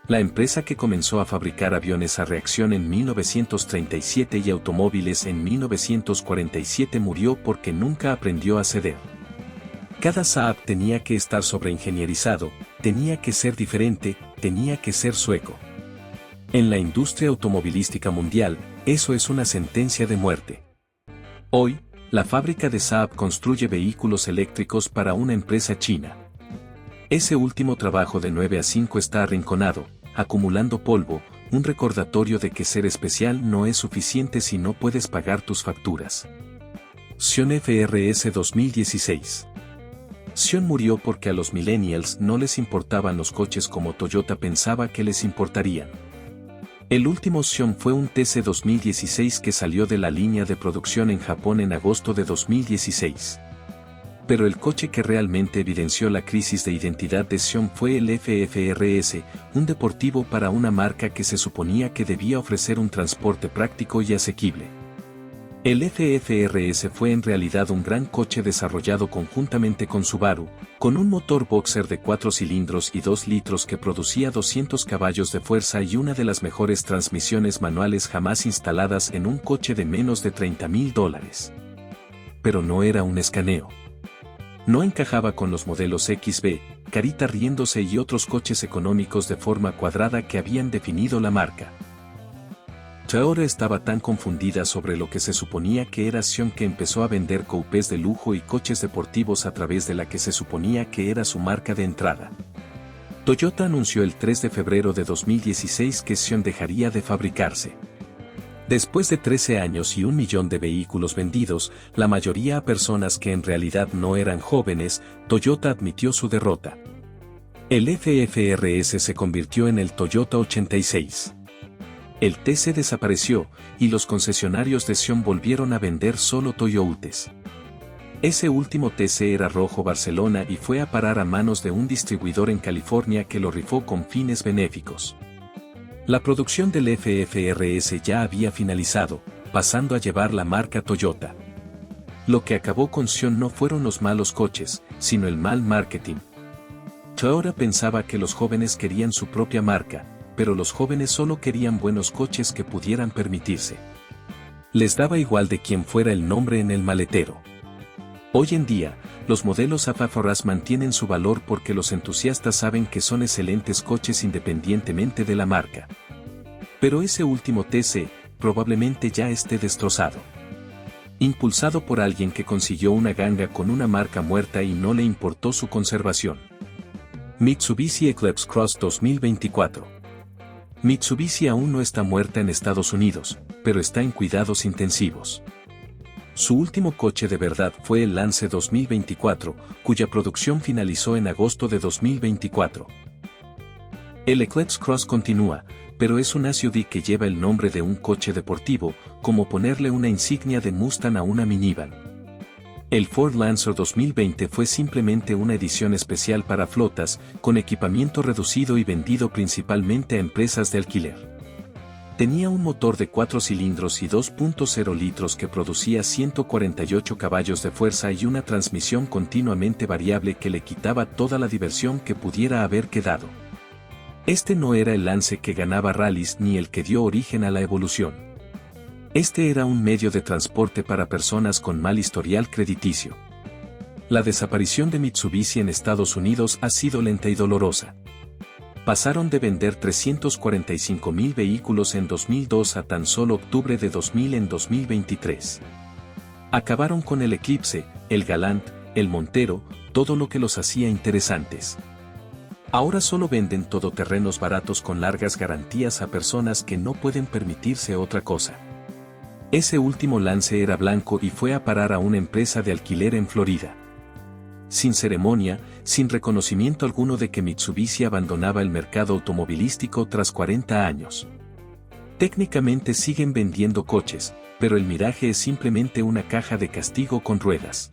La empresa que comenzó a fabricar aviones a reacción en 1937 y automóviles en 1947 murió porque nunca aprendió a ceder. Cada Saab tenía que estar sobreingenierizado, tenía que ser diferente, tenía que ser sueco. En la industria automovilística mundial, eso es una sentencia de muerte. Hoy, la fábrica de Saab construye vehículos eléctricos para una empresa china. Ese último trabajo de 9 a 5 está arrinconado, acumulando polvo, un recordatorio de que ser especial no es suficiente si no puedes pagar tus facturas. Sion FRS 2016. Sion murió porque a los millennials no les importaban los coches como Toyota pensaba que les importarían. El último Sion fue un TC 2016 que salió de la línea de producción en Japón en agosto de 2016. Pero el coche que realmente evidenció la crisis de identidad de Sion fue el FFRS, un deportivo para una marca que se suponía que debía ofrecer un transporte práctico y asequible. El FFRS fue en realidad un gran coche desarrollado conjuntamente con Subaru, con un motor boxer de 4 cilindros y 2 litros que producía 200 caballos de fuerza y una de las mejores transmisiones manuales jamás instaladas en un coche de menos de $30.000. Pero no era un escaneo. No encajaba con los modelos XB, Carita riéndose y otros coches económicos de forma cuadrada que habían definido la marca. Toyota estaba tan confundida sobre lo que se suponía que era Sion que empezó a vender coupés de lujo y coches deportivos a través de la que se suponía que era su marca de entrada. Toyota anunció el 3 de febrero de 2016 que Sion dejaría de fabricarse. Después de 13 años y 1 millón de vehículos vendidos, la mayoría a personas que en realidad no eran jóvenes, Toyota admitió su derrota. El FFRS se convirtió en el Toyota 86. El TC desapareció, y los concesionarios de Sion volvieron a vender solo Toyotas. Ese último TC era rojo Barcelona y fue a parar a manos de un distribuidor en California que lo rifó con fines benéficos. La producción del FFRS ya había finalizado, pasando a llevar la marca Toyota. Lo que acabó con Sion no fueron los malos coches, sino el mal marketing. Toyota pensaba que los jóvenes querían su propia marca, pero los jóvenes solo querían buenos coches que pudieran permitirse. Les daba igual de quién fuera el nombre en el maletero. Hoy en día, los modelos FFRS mantienen su valor porque los entusiastas saben que son excelentes coches independientemente de la marca. Pero ese último TC, probablemente ya esté destrozado. Impulsado por alguien que consiguió una ganga con una marca muerta y no le importó su conservación. Mitsubishi Eclipse Cross 2024. Mitsubishi aún no está muerta en Estados Unidos, pero está en cuidados intensivos. Su último coche de verdad fue el Lance 2024, cuya producción finalizó en agosto de 2024. El Eclipse Cross continúa, pero es un SUV que lleva el nombre de un coche deportivo, como ponerle una insignia de Mustang a una minivan. El Ford Lancer 2020 fue simplemente una edición especial para flotas, con equipamiento reducido y vendido principalmente a empresas de alquiler. Tenía un motor de 4 cilindros y 2.0 litros que producía 148 caballos de fuerza y una transmisión continuamente variable que le quitaba toda la diversión que pudiera haber quedado. Este no era el Lance que ganaba rallies ni el que dio origen a la evolución. Este era un medio de transporte para personas con mal historial crediticio. La desaparición de Mitsubishi en Estados Unidos ha sido lenta y dolorosa. Pasaron de vender 345.000 vehículos en 2002 a tan solo octubre de 2000 en 2023. Acabaron con el Eclipse, el Galant, el Montero, todo lo que los hacía interesantes. Ahora solo venden todoterrenos baratos con largas garantías a personas que no pueden permitirse otra cosa. Ese último Lance era blanco y fue a parar a una empresa de alquiler en Florida. Sin ceremonia, sin reconocimiento alguno de que Mitsubishi abandonaba el mercado automovilístico tras 40 años. Técnicamente siguen vendiendo coches, pero el Mirage es simplemente una caja de castigo con ruedas.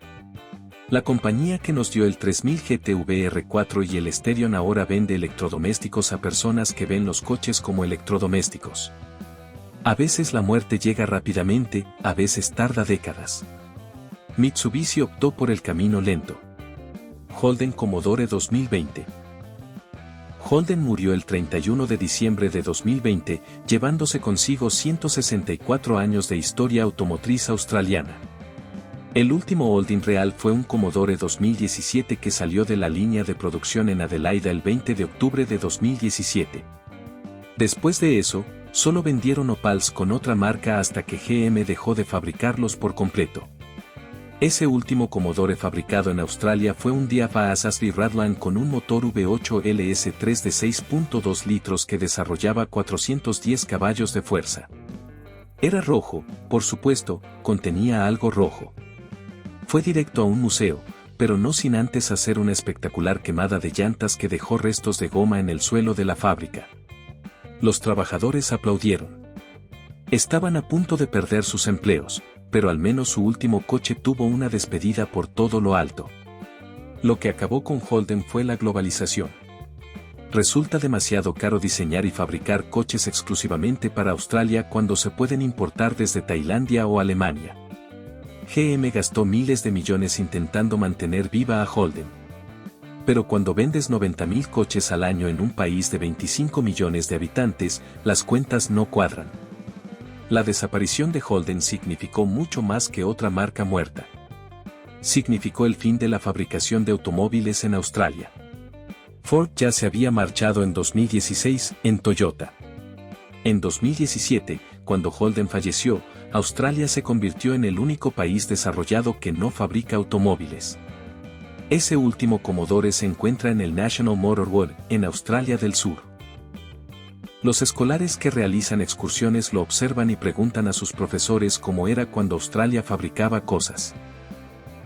La compañía que nos dio el 3000 GT VR4 y el Sterion ahora vende electrodomésticos a personas que ven los coches como electrodomésticos. A veces la muerte llega rápidamente, a veces tarda décadas. Mitsubishi optó por el camino lento. Holden Commodore 2020. Holden murió el 31 de diciembre de 2020, llevándose consigo 164 años de historia automotriz australiana. El último holding real fue un Commodore 2017 que salió de la línea de producción en Adelaida el 20 de octubre de 2017. Después de eso, solo vendieron Opals con otra marca hasta que GM dejó de fabricarlos por completo. Ese último Commodore fabricado en Australia fue un Diafa Asasri Radland con un motor V8 LS3 de 6.2 litros que desarrollaba 410 caballos de fuerza. Era rojo, por supuesto, contenía algo rojo. Fue directo a un museo, pero no sin antes hacer una espectacular quemada de llantas que dejó restos de goma en el suelo de la fábrica. Los trabajadores aplaudieron. Estaban a punto de perder sus empleos, pero al menos su último coche tuvo una despedida por todo lo alto. Lo que acabó con Holden fue la globalización. Resulta demasiado caro diseñar y fabricar coches exclusivamente para Australia cuando se pueden importar desde Tailandia o Alemania. GM gastó miles de millones intentando mantener viva a Holden. Pero cuando vendes 90.000 coches al año en un país de 25 millones de habitantes, las cuentas no cuadran. La desaparición de Holden significó mucho más que otra marca muerta. Significó el fin de la fabricación de automóviles en Australia. Ford ya se había marchado en 2016 en Toyota. En 2017, cuando Holden falleció, Australia se convirtió en el único país desarrollado que no fabrica automóviles. Ese último Commodore se encuentra en el National Motor World, en Australia del Sur. Los escolares que realizan excursiones lo observan y preguntan a sus profesores cómo era cuando Australia fabricaba cosas.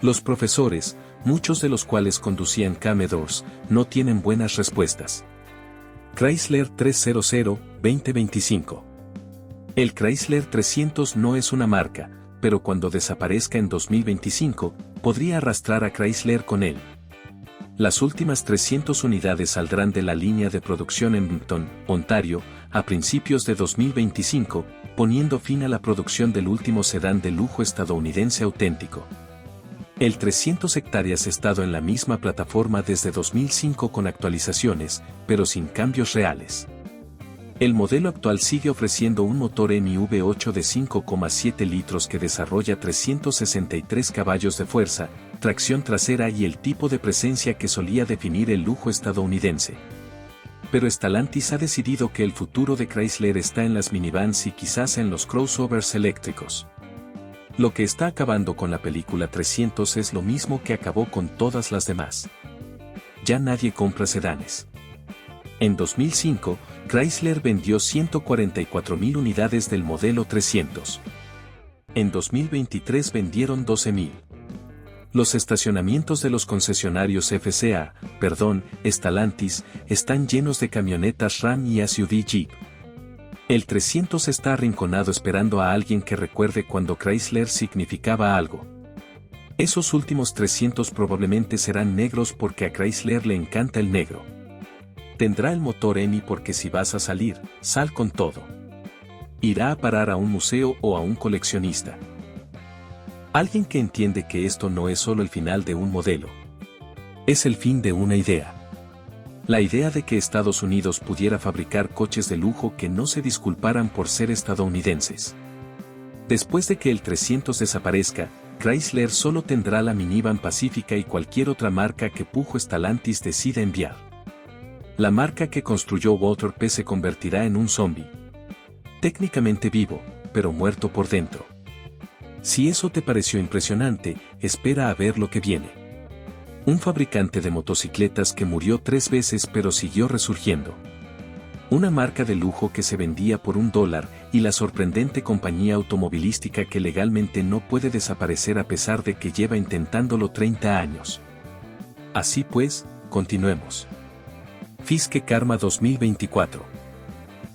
Los profesores, muchos de los cuales conducían Commodores, no tienen buenas respuestas. Chrysler 300, 2025. El Chrysler 300 no es una marca, pero cuando desaparezca en 2025, podría arrastrar a Chrysler con él. Las últimas 300 unidades saldrán de la línea de producción en Moncton, Ontario, a principios de 2025, poniendo fin a la producción del último sedán de lujo estadounidense auténtico. El 300 hectáreas ha estado en la misma plataforma desde 2005 con actualizaciones, pero sin cambios reales. El modelo actual sigue ofreciendo un motor Hemi V8 de 5,7 litros que desarrolla 363 caballos de fuerza, tracción trasera y el tipo de presencia que solía definir el lujo estadounidense. Pero Stellantis ha decidido que el futuro de Chrysler está en las minivans y quizás en los crossovers eléctricos. Lo que está acabando con la película 300 es lo mismo que acabó con todas las demás. Ya nadie compra sedanes. En 2005, Chrysler vendió 144.000 unidades del modelo 300. En 2023 vendieron 12.000. Los estacionamientos de los concesionarios Stellantis, están llenos de camionetas Ram y SUV Jeep. El 300 está arrinconado esperando a alguien que recuerde cuando Chrysler significaba algo. Esos últimos 300 probablemente serán negros porque a Chrysler le encanta el negro. Tendrá el motor Hemi porque si vas a salir, sal con todo. Irá a parar a un museo o a un coleccionista. Alguien que entiende que esto no es solo el final de un modelo. Es el fin de una idea. La idea de que Estados Unidos pudiera fabricar coches de lujo que no se disculparan por ser estadounidenses. Después de que el 300 desaparezca, Chrysler solo tendrá la minivan Pacífica y cualquier otra marca que Pujo Stellantis decida enviar. La marca que construyó Walter P. se convertirá en un zombie. Técnicamente vivo, pero muerto por dentro. Si eso te pareció impresionante, espera a ver lo que viene. Un fabricante de motocicletas que murió 3 veces pero siguió resurgiendo. Una marca de lujo que se vendía por $1 y la sorprendente compañía automovilística que legalmente no puede desaparecer a pesar de que lleva intentándolo 30 años. Así pues, continuemos. Fiske Karma 2024.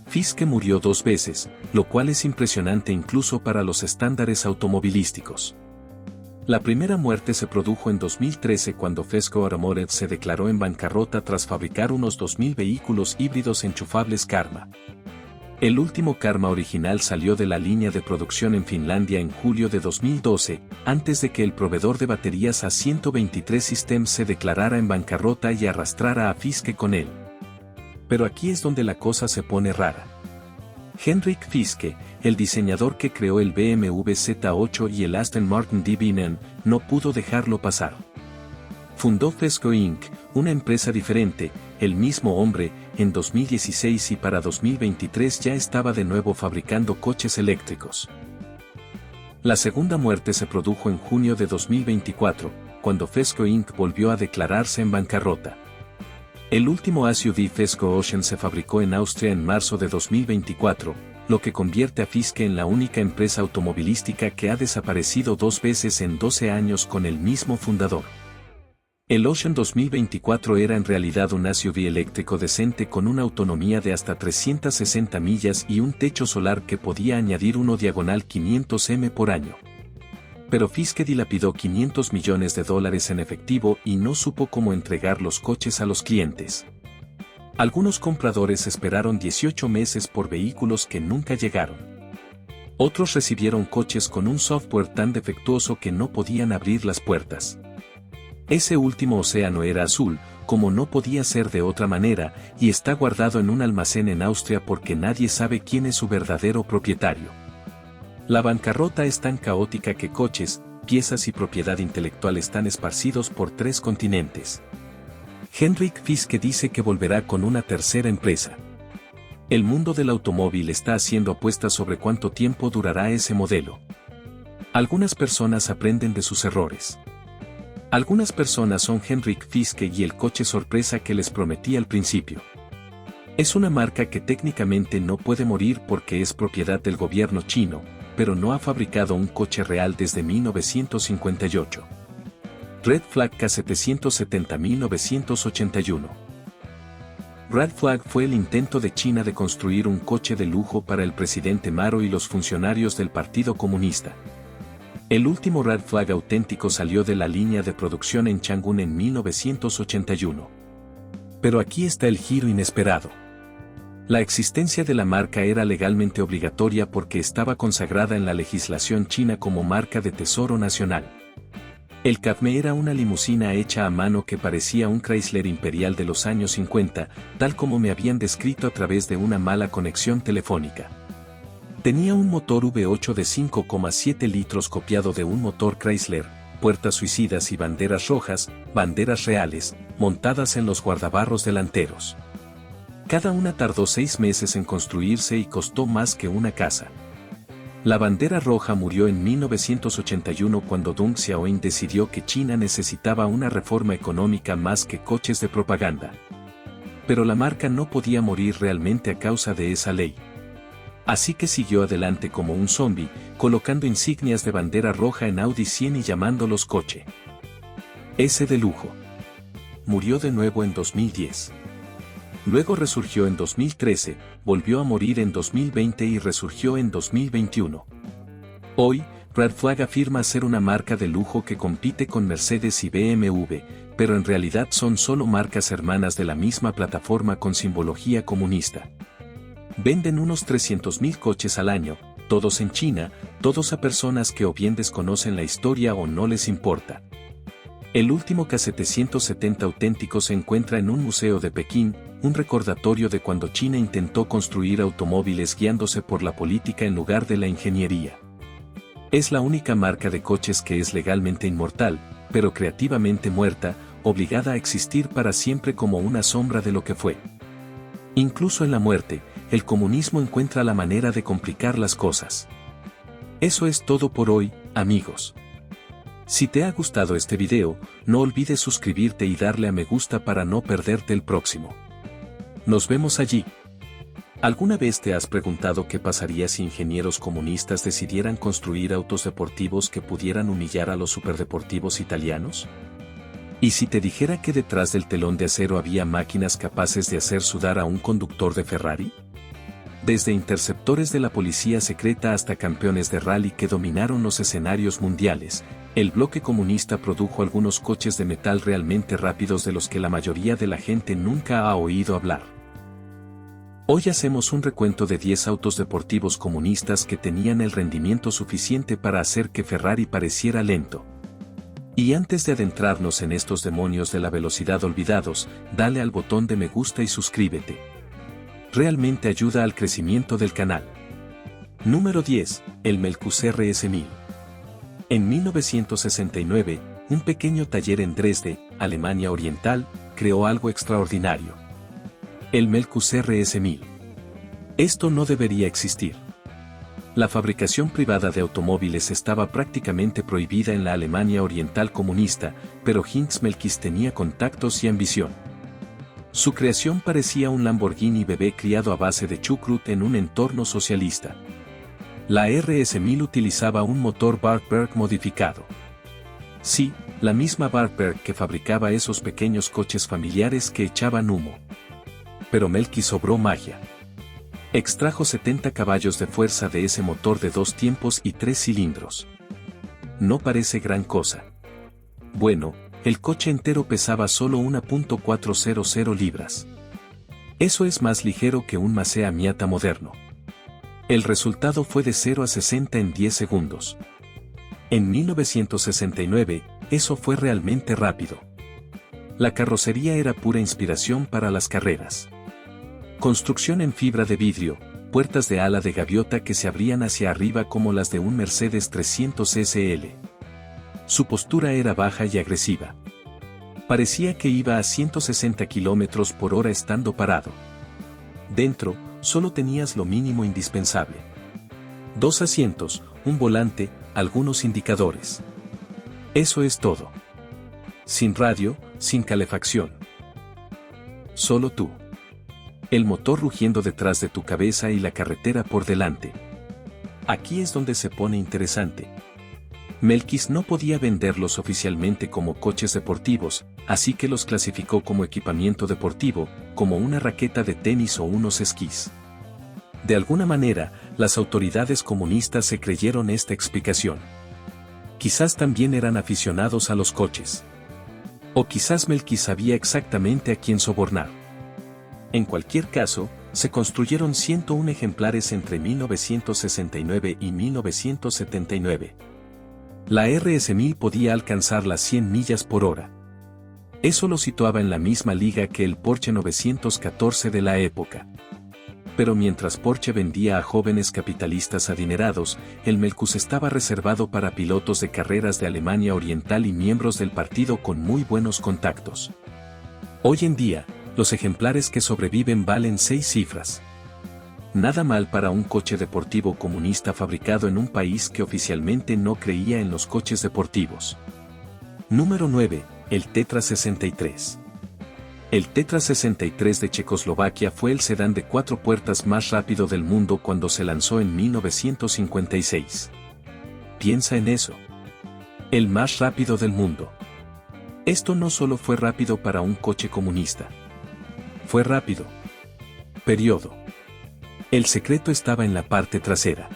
Fiske murió 2 veces, lo cual es impresionante incluso para los estándares automovilísticos. La primera muerte se produjo en 2013 cuando Fiske Automotive se declaró en bancarrota tras fabricar unos 2.000 vehículos híbridos enchufables Karma. El último Karma original salió de la línea de producción en Finlandia en julio de 2012, antes de que el proveedor de baterías A123 Systems se declarara en bancarrota y arrastrara a Fiske con él. Pero aquí es donde la cosa se pone rara. Henrik Fiske, el diseñador que creó el BMW Z8 y el Aston Martin DB9, no pudo dejarlo pasar. Fundó Fiske Inc., una empresa diferente, el mismo hombre, en 2016 y para 2023 ya estaba de nuevo fabricando coches eléctricos. La segunda muerte se produjo en junio de 2024, cuando Fiske Inc. volvió a declararse en bancarrota. El último SUV Fiske Ocean se fabricó en Austria en marzo de 2024, lo que convierte a Fiske en la única empresa automovilística que ha desaparecido 2 veces en 12 años con el mismo fundador. El Ocean 2024 era en realidad un SUV eléctrico decente con una autonomía de hasta 360 millas y un techo solar que podía añadir uno diagonal 500 m por año. Pero Fiske dilapidó $500 millones en efectivo y no supo cómo entregar los coches a los clientes. Algunos compradores esperaron 18 meses por vehículos que nunca llegaron. Otros recibieron coches con un software tan defectuoso que no podían abrir las puertas. Ese último océano era azul, como no podía ser de otra manera, y está guardado en un almacén en Austria porque nadie sabe quién es su verdadero propietario. La bancarrota es tan caótica que coches, piezas y propiedad intelectual están esparcidos por 3 continentes. Henrik Fiske dice que volverá con una tercera empresa. El mundo del automóvil está haciendo apuestas sobre cuánto tiempo durará ese modelo. Algunas personas aprenden de sus errores. Algunas personas son Henrik Fiske y el coche sorpresa que les prometí al principio. Es una marca que técnicamente no puede morir porque es propiedad del gobierno chino, pero no ha fabricado un coche real desde 1958. Red Flag K770 1981. Red Flag fue el intento de China de construir un coche de lujo para el presidente Mao y los funcionarios del Partido Comunista. El último Red Flag auténtico salió de la línea de producción en Chang'an en 1981. Pero aquí está el giro inesperado. La existencia de la marca era legalmente obligatoria porque estaba consagrada en la legislación china como marca de tesoro nacional. El Cadme era una limusina hecha a mano que parecía un Chrysler Imperial de los años 50, tal como me habían descrito a través de una mala conexión telefónica. Tenía un motor V8 de 5,7 litros copiado de un motor Chrysler, puertas suicidas y banderas rojas, banderas reales, montadas en los guardabarros delanteros. Cada una tardó 6 meses en construirse y costó más que una casa. La bandera roja murió en 1981 cuando Deng Xiaoping decidió que China necesitaba una reforma económica más que coches de propaganda. Pero la marca no podía morir realmente a causa de esa ley. Así que siguió adelante como un zombie, colocando insignias de bandera roja en Audi 100 y llamándolos coche. S de lujo. Murió de nuevo en 2010. Luego resurgió en 2013, volvió a morir en 2020 y resurgió en 2021. Hoy, Red Flag afirma ser una marca de lujo que compite con Mercedes y BMW, pero en realidad son solo marcas hermanas de la misma plataforma con simbología comunista. Venden unos 300.000 coches al año, todos en China, todos a personas que o bien desconocen la historia o no les importa. El último K770 auténtico se encuentra en un museo de Pekín, un recordatorio de cuando China intentó construir automóviles guiándose por la política en lugar de la ingeniería. Es la única marca de coches que es legalmente inmortal, pero creativamente muerta, obligada a existir para siempre como una sombra de lo que fue. Incluso en la muerte, el comunismo encuentra la manera de complicar las cosas. Eso es todo por hoy, amigos. Si te ha gustado este video, no olvides suscribirte y darle a me gusta para no perderte el próximo. Nos vemos allí. ¿Alguna vez te has preguntado qué pasaría si ingenieros comunistas decidieran construir autos deportivos que pudieran humillar a los superdeportivos italianos? ¿Y si te dijera que detrás del telón de acero había máquinas capaces de hacer sudar a un conductor de Ferrari? Desde interceptores de la policía secreta hasta campeones de rally que dominaron los escenarios mundiales, el bloque comunista produjo algunos coches de metal realmente rápidos de los que la mayoría de la gente nunca ha oído hablar. Hoy hacemos un recuento de 10 autos deportivos comunistas que tenían el rendimiento suficiente para hacer que Ferrari pareciera lento. Y antes de adentrarnos en estos demonios de la velocidad olvidados, dale al botón de me gusta y suscríbete. Realmente ayuda al crecimiento del canal. Número 10. El Melkus RS1000. En 1969, un pequeño taller en Dresde, Alemania Oriental, creó algo extraordinario. El Melkus RS1000. Esto no debería existir. La fabricación privada de automóviles estaba prácticamente prohibida en la Alemania Oriental comunista, pero Hinz Melkis tenía contactos y ambición. Su creación parecía un Lamborghini bebé criado a base de chucrut en un entorno socialista. La RS1000 utilizaba un motor Wartburg modificado. Sí, la misma Wartburg que fabricaba esos pequeños coches familiares que echaban humo. Pero Melkis obró magia. Extrajo 70 caballos de fuerza de ese motor de 2 tiempos y 3 cilindros. No parece gran cosa. Bueno, el coche entero pesaba solo 1.400 libras. Eso es más ligero que un Mazda Miata moderno. El resultado fue de 0 a 60 en 10 segundos. En 1969, eso fue realmente rápido. La carrocería era pura inspiración para las carreras. Construcción en fibra de vidrio, puertas de ala de gaviota que se abrían hacia arriba como las de un Mercedes 300 SL. Su postura era baja y agresiva. Parecía que iba a 160 km por hora estando parado. Dentro, solo tenías lo mínimo indispensable. 2 asientos, un volante, algunos indicadores. Eso es todo. Sin radio, sin calefacción. Solo tú. El motor rugiendo detrás de tu cabeza y la carretera por delante. Aquí es donde se pone interesante. Melquis no podía venderlos oficialmente como coches deportivos, así que los clasificó como equipamiento deportivo, como una raqueta de tenis o unos esquís. De alguna manera, las autoridades comunistas se creyeron esta explicación. Quizás también eran aficionados a los coches. O quizás Melquis sabía exactamente a quién sobornar. En cualquier caso, se construyeron 101 ejemplares entre 1969 y 1979. La RS-1000 podía alcanzar las 100 millas por hora. Eso lo situaba en la misma liga que el Porsche 914 de la época. Pero mientras Porsche vendía a jóvenes capitalistas adinerados, el Melkus estaba reservado para pilotos de carreras de Alemania Oriental y miembros del partido con muy buenos contactos. Hoy en día, los ejemplares que sobreviven valen 6 cifras. Nada mal para un coche deportivo comunista fabricado en un país que oficialmente no creía en los coches deportivos. Número 9. El Tetra 63. El Tetra 63 de Checoslovaquia fue el sedán de 4 puertas más rápido del mundo cuando se lanzó en 1956. Piensa en eso. El más rápido del mundo. Esto no solo fue rápido para un coche comunista. Fue rápido. Periodo. El secreto estaba en la parte trasera.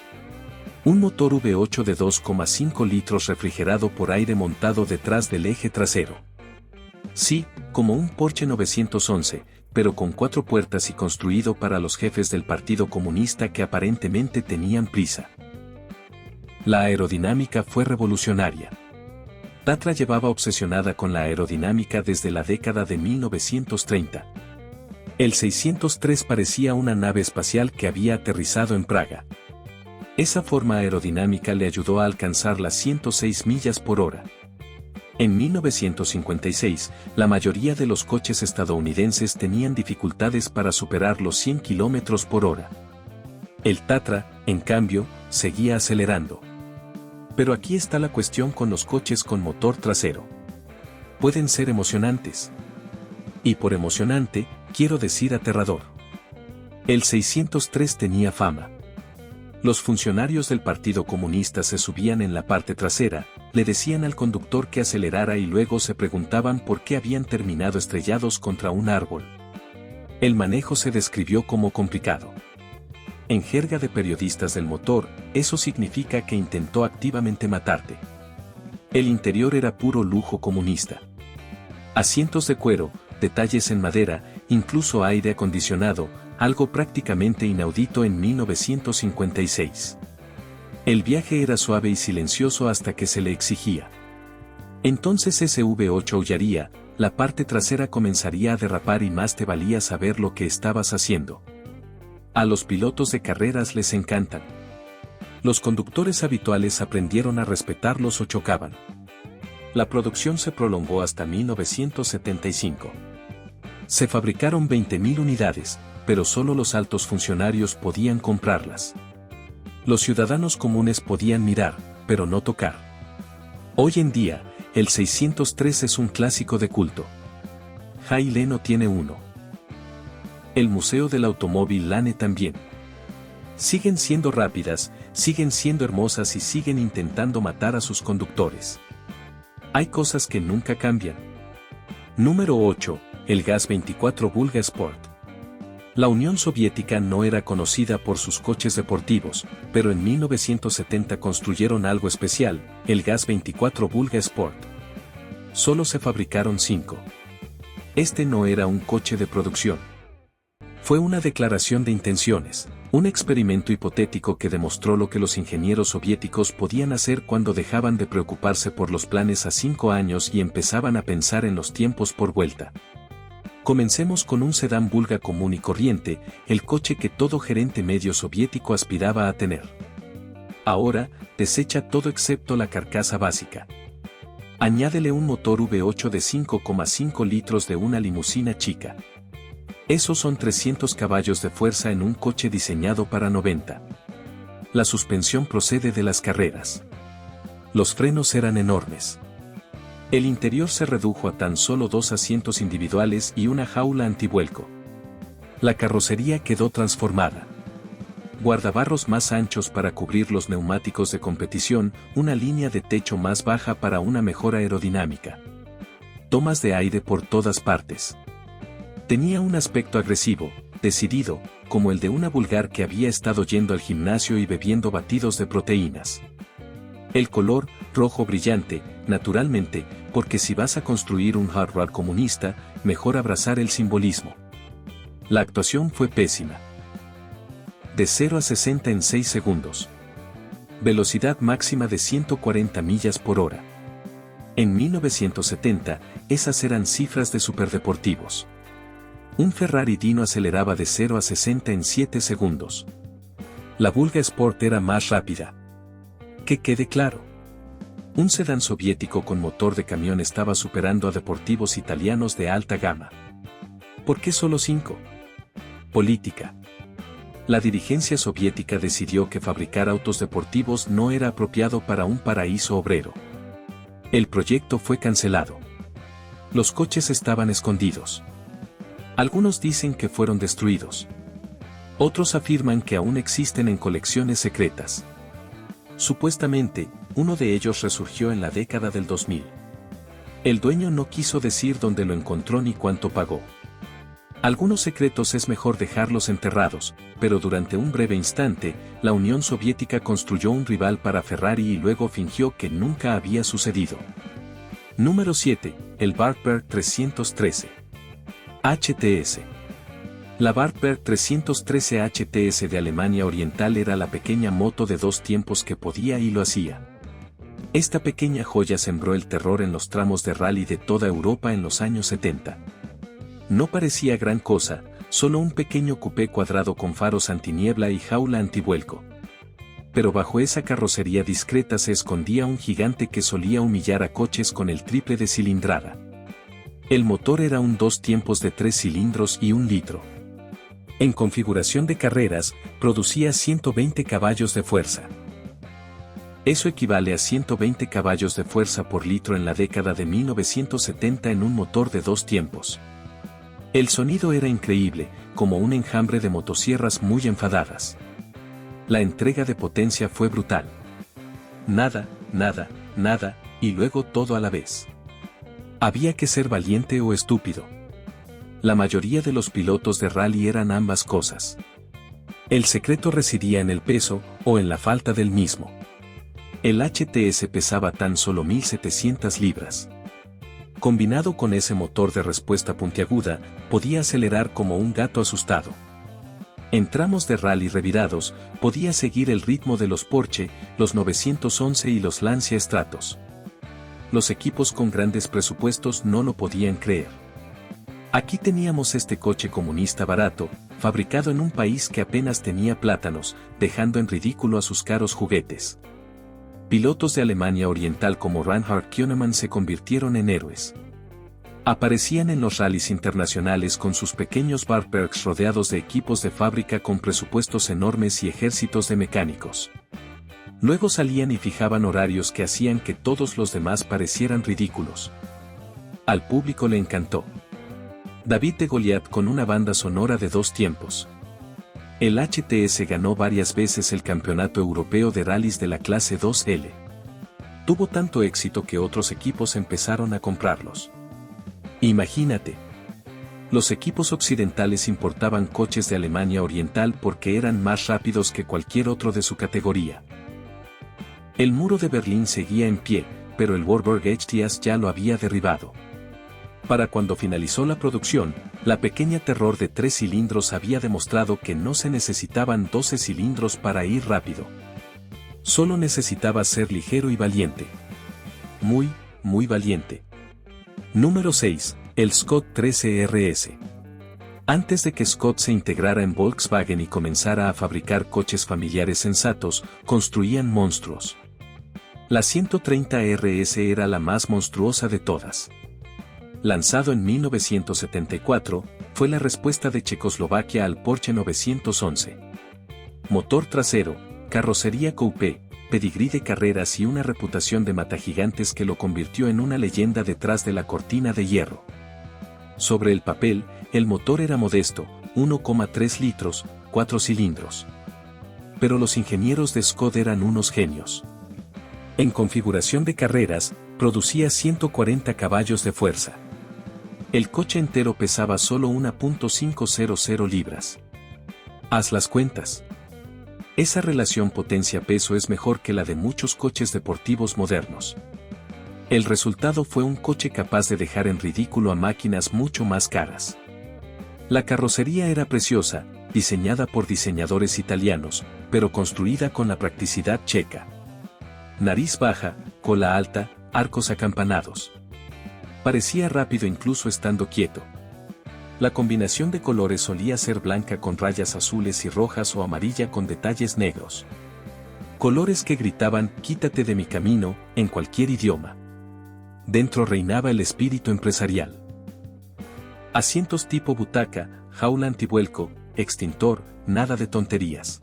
Un motor V8 de 2,5 litros refrigerado por aire montado detrás del eje trasero. Sí, como un Porsche 911, pero con 4 puertas y construido para los jefes del Partido Comunista que aparentemente tenían prisa. La aerodinámica fue revolucionaria. Tatra llevaba obsesionada con la aerodinámica desde la década de 1930. El 603 parecía una nave espacial que había aterrizado en Praga. Esa forma aerodinámica le ayudó a alcanzar las 106 millas por hora. En 1956, la mayoría de los coches estadounidenses tenían dificultades para superar los 100 kilómetros por hora. El Tatra, en cambio, seguía acelerando. Pero aquí está la cuestión con los coches con motor trasero. Pueden ser emocionantes. Y por emocionante, quiero decir aterrador. El 603 tenía fama. Los funcionarios del Partido Comunista se subían en la parte trasera, le decían al conductor que acelerara y luego se preguntaban por qué habían terminado estrellados contra un árbol. El manejo se describió como complicado. En jerga de periodistas del motor, eso significa que intentó activamente matarte. El interior era puro lujo comunista. Asientos de cuero, detalles en madera, incluso aire acondicionado, algo prácticamente inaudito en 1956. El viaje era suave y silencioso hasta que se le exigía. Entonces ese V8 aullaría, la parte trasera comenzaría a derrapar y más te valía saber lo que estabas haciendo. A los pilotos de carreras les encantan. Los conductores habituales aprendieron a respetarlos o chocaban. La producción se prolongó hasta 1975. Se fabricaron 20.000 unidades, pero solo los altos funcionarios podían comprarlas. Los ciudadanos comunes podían mirar, pero no tocar. Hoy en día, el 603 es un clásico de culto. Jay Leno tiene uno. El Museo del Automóvil Lane también. Siguen siendo rápidas, siguen siendo hermosas y siguen intentando matar a sus conductores. Hay cosas que nunca cambian. Número 8. El GAZ-24 Volga Sport. La Unión Soviética no era conocida por sus coches deportivos, pero en 1970 construyeron algo especial, el GAZ-24 Volga Sport. Solo se fabricaron 5. Este no era un coche de producción. Fue una declaración de intenciones, un experimento hipotético que demostró lo que los ingenieros soviéticos podían hacer cuando dejaban de preocuparse por los planes a 5 años y empezaban a pensar en los tiempos por vuelta. Comencemos con un sedán Volga común y corriente, el coche que todo gerente medio soviético aspiraba a tener. Ahora, desecha todo excepto la carcasa básica. Añádele un motor V8 de 5,5 litros de una limusina chica. Esos son 300 caballos de fuerza en un coche diseñado para 90. La suspensión procede de las carreras. Los frenos eran enormes. El interior se redujo a tan solo 2 asientos individuales y una jaula antivuelco. La carrocería quedó transformada. Guardabarros más anchos para cubrir los neumáticos de competición, una línea de techo más baja para una mejor aerodinámica. Tomas de aire por todas partes. Tenía un aspecto agresivo, decidido, como el de una vulgar que había estado yendo al gimnasio y bebiendo batidos de proteínas. El color, rojo brillante, naturalmente, porque si vas a construir un hard rod comunista, mejor abrazar el simbolismo. La actuación fue pésima. De 0 a 60 en 6 segundos. Velocidad máxima de 140 millas por hora. En 1970, esas eran cifras de superdeportivos. Un Ferrari Dino aceleraba de 0 a 60 en 7 segundos. La Vulga Sport era más rápida. Que quede claro. Un sedán soviético con motor de camión estaba superando a deportivos italianos de alta gama. ¿Por qué solo 5? Política. La dirigencia soviética decidió que fabricar autos deportivos no era apropiado para un paraíso obrero. El proyecto fue cancelado. Los coches estaban escondidos. Algunos dicen que fueron destruidos. Otros afirman que aún existen en colecciones secretas. Supuestamente, uno de ellos resurgió en la década del 2000. El dueño no quiso decir dónde lo encontró ni cuánto pagó. Algunos secretos es mejor dejarlos enterrados, pero durante un breve instante, la Unión Soviética construyó un rival para Ferrari y luego fingió que nunca había sucedido. Número 7. El Wartburg 313. HTS. La Wartburg 313 HTS de Alemania Oriental era la pequeña moto de 2 tiempos que podía y lo hacía. Esta pequeña joya sembró el terror en los tramos de rally de toda Europa en los años 70. No parecía gran cosa, solo un pequeño coupé cuadrado con faros antiniebla y jaula antivuelco. Pero bajo esa carrocería discreta se escondía un gigante que solía humillar a coches con el triple de cilindrada. El motor era un 2 tiempos de 3 cilindros y 1 litro. En configuración de carreras, producía 120 caballos de fuerza. Eso equivale a 120 caballos de fuerza por litro en la década de 1970 en un motor de 2 tiempos. El sonido era increíble, como un enjambre de motosierras muy enfadadas. La entrega de potencia fue brutal. Nada, nada, nada, y luego todo a la vez. Había que ser valiente o estúpido. La mayoría de los pilotos de rally eran ambas cosas. El secreto residía en el peso, o en la falta del mismo. El HTS pesaba tan solo 1700 libras. Combinado con ese motor de respuesta puntiaguda, podía acelerar como un gato asustado. En tramos de rally revirados, podía seguir el ritmo de los Porsche, los 911 y los Lancia Stratos. Los equipos con grandes presupuestos no lo podían creer. Aquí teníamos este coche comunista barato, fabricado en un país que apenas tenía plátanos, dejando en ridículo a sus caros juguetes. Pilotos de Alemania Oriental como Reinhard Koenemann se convirtieron en héroes. Aparecían en los rallies internacionales con sus pequeños Wartburgs rodeados de equipos de fábrica con presupuestos enormes y ejércitos de mecánicos. Luego salían y fijaban horarios que hacían que todos los demás parecieran ridículos. Al público le encantó. David de Goliat con una banda sonora de 2 tiempos. El HTS ganó varias veces el Campeonato Europeo de Rallys de la clase 2L. Tuvo tanto éxito que otros equipos empezaron a comprarlos. Imagínate. Los equipos occidentales importaban coches de Alemania Oriental porque eran más rápidos que cualquier otro de su categoría. El muro de Berlín seguía en pie, pero el Wartburg HTS ya lo había derribado. Para cuando finalizó la producción, la pequeña Terror de 3 cilindros había demostrado que no se necesitaban 12 cilindros para ir rápido. Solo necesitaba ser ligero y valiente. Muy, muy valiente. Número 6. El Scott 13 RS. Antes de que Scott se integrara en Volkswagen y comenzara a fabricar coches familiares sensatos, construían monstruos. La 130 RS era la más monstruosa de todas. Lanzado en 1974, fue la respuesta de Checoslovaquia al Porsche 911. Motor trasero, carrocería coupé, pedigrí de carreras y una reputación de matagigantes que lo convirtió en una leyenda detrás de la cortina de hierro. Sobre el papel, el motor era modesto, 1,3 litros, 4 cilindros. Pero los ingenieros de Skoda eran unos genios. En configuración de carreras, producía 140 caballos de fuerza. El coche entero pesaba solo 1.500 libras. Haz las cuentas. Esa relación potencia-peso es mejor que la de muchos coches deportivos modernos. El resultado fue un coche capaz de dejar en ridículo a máquinas mucho más caras. La carrocería era preciosa, diseñada por diseñadores italianos, pero construida con la practicidad checa. Nariz baja, cola alta, arcos acampanados. Parecía rápido incluso estando quieto. La combinación de colores solía ser blanca con rayas azules y rojas o amarilla con detalles negros. Colores que gritaban, "Quítate de mi camino", en cualquier idioma. Dentro reinaba el espíritu empresarial. Asientos tipo butaca, jaula antivuelco, extintor, nada de tonterías.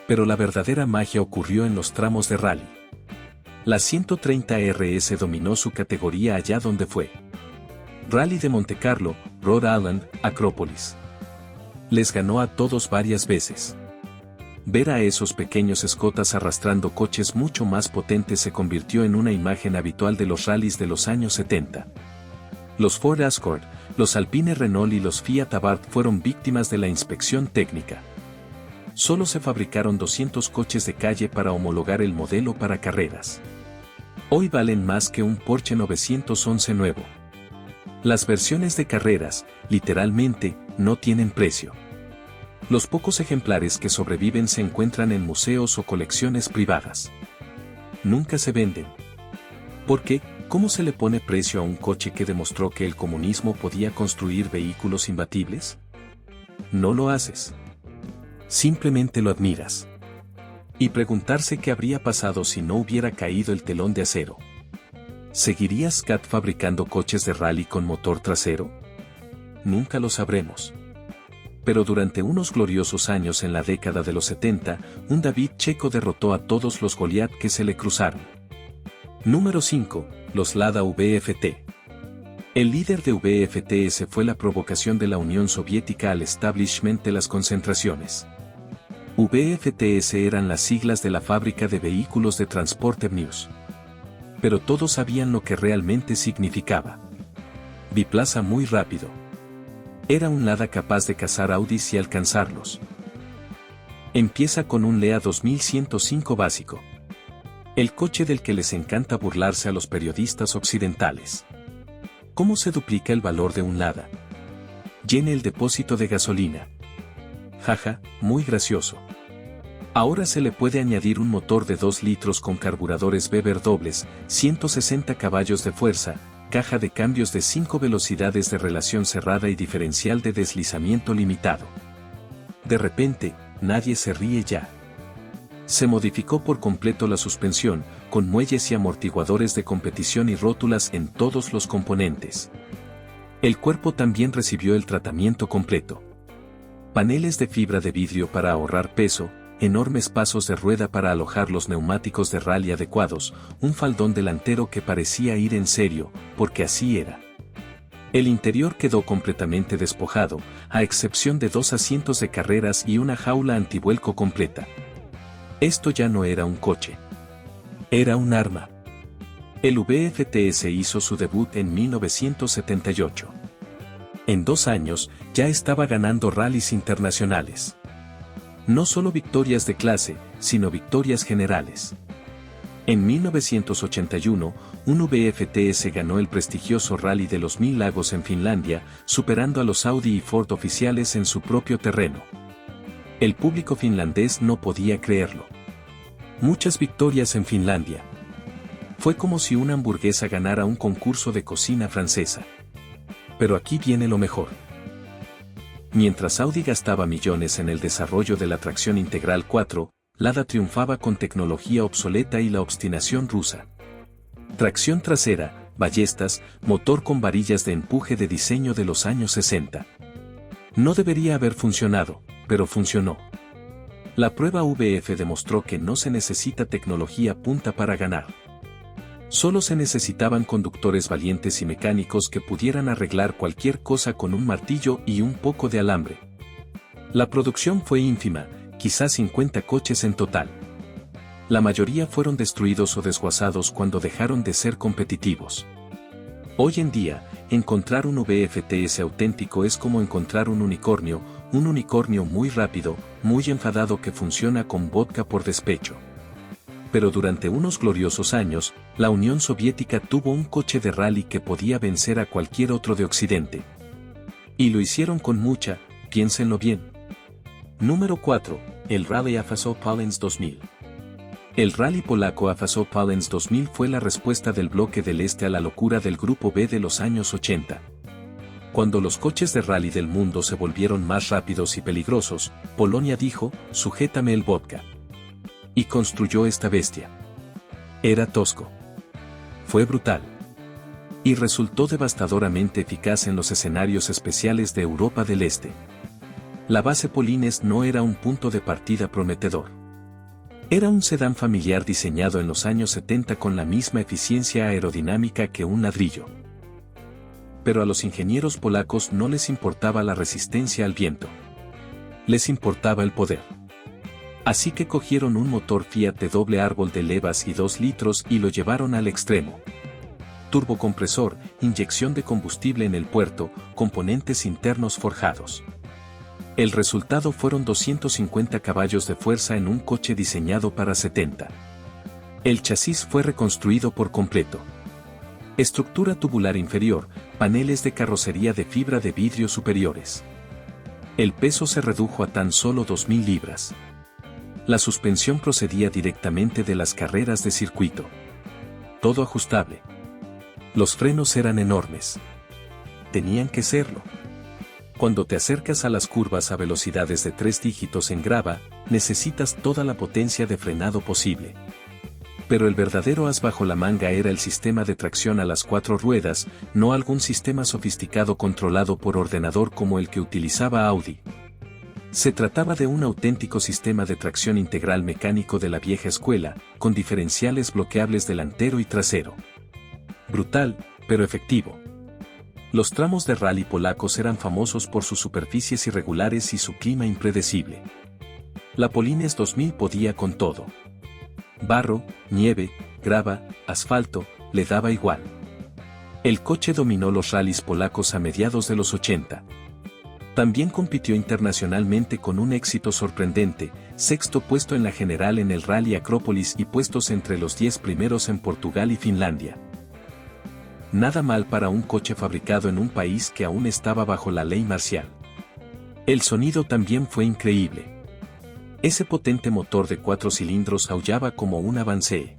Pero la verdadera magia ocurrió en los tramos de rally. La 130 RS dominó su categoría allá donde fue. Rally de Montecarlo, Rhode Island, Acrópolis. Les ganó a todos varias veces. Ver a esos pequeños escotas arrastrando coches mucho más potentes se convirtió en una imagen habitual de los rallies de los años 70. Los Ford Escort, los Alpine Renault y los Fiat Abarth fueron víctimas de la inspección técnica. Solo se fabricaron 200 coches de calle para homologar el modelo para carreras. Hoy valen más que un Porsche 911 nuevo. Las versiones de carreras, literalmente, no tienen precio. Los pocos ejemplares que sobreviven se encuentran en museos o colecciones privadas. Nunca se venden. ¿Por qué? ¿Cómo se le pone precio a un coche que demostró que el comunismo podía construir vehículos imbatibles? No lo haces. Simplemente lo admiras. Y preguntarse qué habría pasado si no hubiera caído el telón de acero. ¿Seguiría Scott fabricando coches de rally con motor trasero? Nunca lo sabremos. Pero durante unos gloriosos años en la década de los 70, un David checo derrotó a todos los Goliath que se le cruzaron. Número 5. Los Lada VFT. El líder de VFTS fue la provocación de la Unión Soviética al establishment de las concentraciones. VFTS eran las siglas de la fábrica de vehículos de Transporter News. Pero todos sabían lo que realmente significaba. Biplaza muy rápido. Era un Lada capaz de cazar Audis y alcanzarlos. Empieza con un Lea 2105 básico. El coche del que les encanta burlarse a los periodistas occidentales. ¿Cómo se duplica el valor de un Lada? Llene el depósito de gasolina. Jaja, muy gracioso. Ahora se le puede añadir un motor de 2 litros con carburadores Weber dobles, 160 caballos de fuerza, caja de cambios de 5 velocidades de relación cerrada y diferencial de deslizamiento limitado. De repente, nadie se ríe ya. Se modificó por completo la suspensión, con muelles y amortiguadores de competición y rótulas en todos los componentes. El cuerpo también recibió el tratamiento completo. Paneles de fibra de vidrio para ahorrar peso, enormes pasos de rueda para alojar los neumáticos de rally adecuados, un faldón delantero que parecía ir en serio, porque así era. El interior quedó completamente despojado, a excepción de 2 asientos de carreras y una jaula antivuelco completa. Esto ya no era un coche. Era un arma. El VFTS hizo su debut en 1978. En 2 años, ya estaba ganando rallies internacionales. No solo victorias de clase, sino victorias generales. En 1981, un VFTS ganó el prestigioso Rally de los 1000 Lagos en Finlandia, superando a los Audi y Ford oficiales en su propio terreno. El público finlandés no podía creerlo. Muchas victorias en Finlandia. Fue como si una hamburguesa ganara un concurso de cocina francesa. Pero aquí viene lo mejor. Mientras Audi gastaba millones en el desarrollo de la tracción integral 4, Lada triunfaba con tecnología obsoleta y la obstinación rusa. Tracción trasera, ballestas, motor con varillas de empuje de diseño de los años 60. No debería haber funcionado, pero funcionó. La prueba VF demostró que no se necesita tecnología punta para ganar. Solo se necesitaban conductores valientes y mecánicos que pudieran arreglar cualquier cosa con un martillo y un poco de alambre. La producción fue ínfima, quizás 50 coches en total. La mayoría fueron destruidos o desguazados cuando dejaron de ser competitivos. Hoy en día, encontrar un VFTS auténtico es como encontrar un unicornio muy rápido, muy enfadado que funciona con vodka por despecho. Pero durante unos gloriosos años, la Unión Soviética tuvo un coche de rally que podía vencer a cualquier otro de Occidente. Y lo hicieron con mucha, piénsenlo bien. Número 4. El Rally AFA-Polens 2000. El rally polaco AFA-Polens 2000 fue la respuesta del bloque del Este a la locura del Grupo B de los años 80. Cuando los coches de rally del mundo se volvieron más rápidos y peligrosos, Polonia dijo, sujétame el vodka. Y construyó esta bestia. Era tosco. Fue brutal. Y resultó devastadoramente eficaz en los escenarios especiales de Europa del Este. La base Polines no era un punto de partida prometedor. Era un sedán familiar diseñado en los años 70 con la misma eficiencia aerodinámica que un ladrillo. Pero a los ingenieros polacos no les importaba la resistencia al viento. Les importaba el poder. Así que cogieron un motor Fiat de doble árbol de levas y 2 litros y lo llevaron al extremo. Turbocompresor, inyección de combustible en el puerto, componentes internos forjados. El resultado fueron 250 caballos de fuerza en un coche diseñado para 70. El chasis fue reconstruido por completo. Estructura tubular inferior, paneles de carrocería de fibra de vidrio superiores. El peso se redujo a tan solo 2000 libras. La suspensión procedía directamente de las carreras de circuito. Todo ajustable. Los frenos eran enormes. Tenían que serlo. Cuando te acercas a las curvas a velocidades de 3 dígitos en grava, necesitas toda la potencia de frenado posible. Pero el verdadero as bajo la manga era el sistema de tracción a las 4 ruedas, no algún sistema sofisticado controlado por ordenador como el que utilizaba Audi. Se trataba de un auténtico sistema de tracción integral mecánico de la vieja escuela, con diferenciales bloqueables delantero y trasero. Brutal, pero efectivo. Los tramos de rally polacos eran famosos por sus superficies irregulares y su clima impredecible. La Polines 2000 podía con todo. Barro, nieve, grava, asfalto, le daba igual. El coche dominó los rallies polacos a mediados de los 80. También compitió internacionalmente con un éxito sorprendente, 6º puesto en la general en el Rally Acrópolis y puestos entre los 10 primeros en Portugal y Finlandia. Nada mal para un coche fabricado en un país que aún estaba bajo la ley marcial. El sonido también fue increíble. Ese potente motor de 4 cilindros aullaba como un Avancee.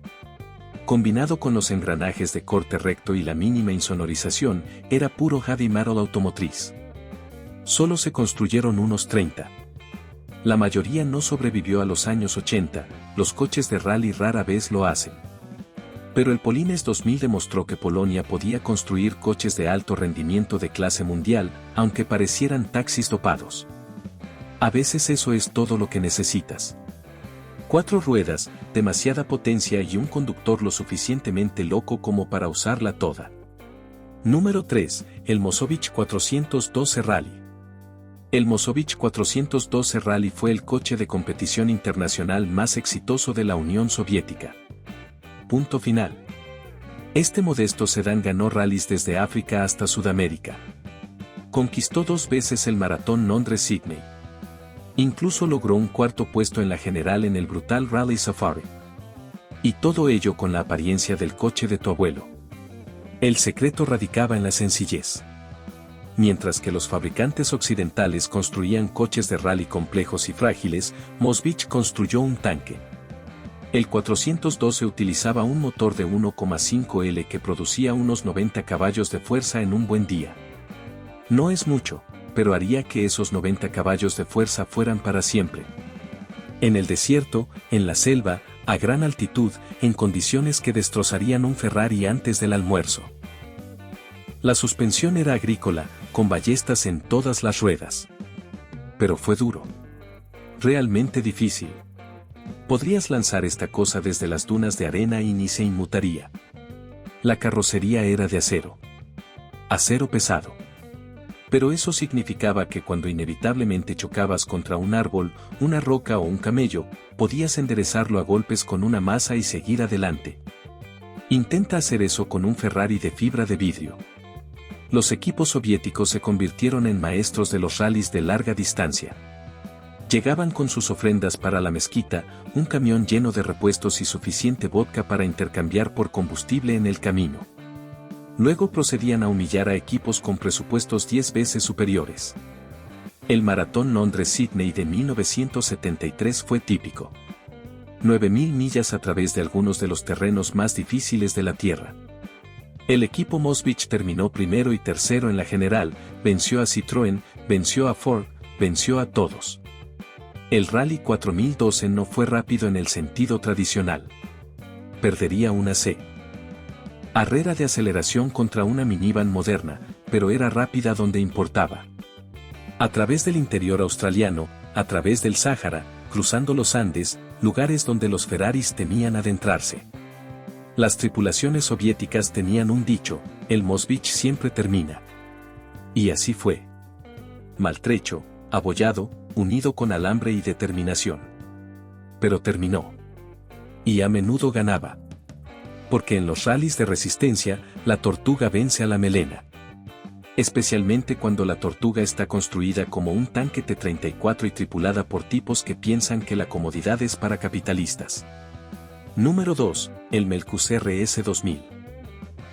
Combinado con los engranajes de corte recto y la mínima insonorización, era puro heavy metal automotriz. Solo se construyeron unos 30. La mayoría no sobrevivió a los años 80, los coches de rally rara vez lo hacen. Pero el Polines 2000 demostró que Polonia podía construir coches de alto rendimiento de clase mundial, aunque parecieran taxis dopados. A veces eso es todo lo que necesitas. 4 ruedas, demasiada potencia y un conductor lo suficientemente loco como para usarla toda. Número 3. El Mosovich 412 Rally. El Mosovich 412 Rally fue el coche de competición internacional más exitoso de la Unión Soviética. Punto final. Este modesto sedán ganó rallies desde África hasta Sudamérica. Conquistó 2 veces el maratón Londres-Sydney. Incluso logró un 4º puesto en la general en el brutal Rally Safari. Y todo ello con la apariencia del coche de tu abuelo. El secreto radicaba en la sencillez. Mientras que los fabricantes occidentales construían coches de rally complejos y frágiles, Mosovich construyó un tanque. El 412 utilizaba un motor de 1,5 L que producía unos 90 caballos de fuerza en un buen día. No es mucho, pero haría que esos 90 caballos de fuerza fueran para siempre. En el desierto, en la selva, a gran altitud, en condiciones que destrozarían un Ferrari antes del almuerzo. La suspensión era agrícola, con ballestas en todas las ruedas. Pero fue duro. Realmente difícil. Podrías lanzar esta cosa desde las dunas de arena y ni se inmutaría. La carrocería era de acero. Acero pesado. Pero eso significaba que cuando inevitablemente chocabas contra un árbol, una roca o un camello, podías enderezarlo a golpes con una masa y seguir adelante. Intenta hacer eso con un Ferrari de fibra de vidrio. Los equipos soviéticos se convirtieron en maestros de los rallies de larga distancia. Llegaban con sus ofrendas para la mezquita, un camión lleno de repuestos y suficiente vodka para intercambiar por combustible en el camino. Luego procedían a humillar a equipos con presupuestos 10 veces superiores. El maratón Londres-Sydney de 1973 fue típico. 9.000 millas a través de algunos de los terrenos más difíciles de la Tierra. El equipo Mosbich terminó primero y tercero en la general, venció a Citroën, venció a Ford, venció a todos. El Rally 4012 no fue rápido en el sentido tradicional. Perdería una C. Carrera de aceleración contra una minivan moderna, pero era rápida donde importaba. A través del interior australiano, a través del Sáhara, cruzando los Andes, lugares donde los Ferraris temían adentrarse. Las tripulaciones soviéticas tenían un dicho: el Mosbich siempre termina. Y así fue. Maltrecho, abollado, unido con alambre y determinación. Pero terminó. Y a menudo ganaba. Porque en los rallies de resistencia, la tortuga vence a la melena. Especialmente cuando la tortuga está construida como un tanque T-34 y tripulada por tipos que piensan que la comodidad es para capitalistas. Número 2. El Melkus RS-2000.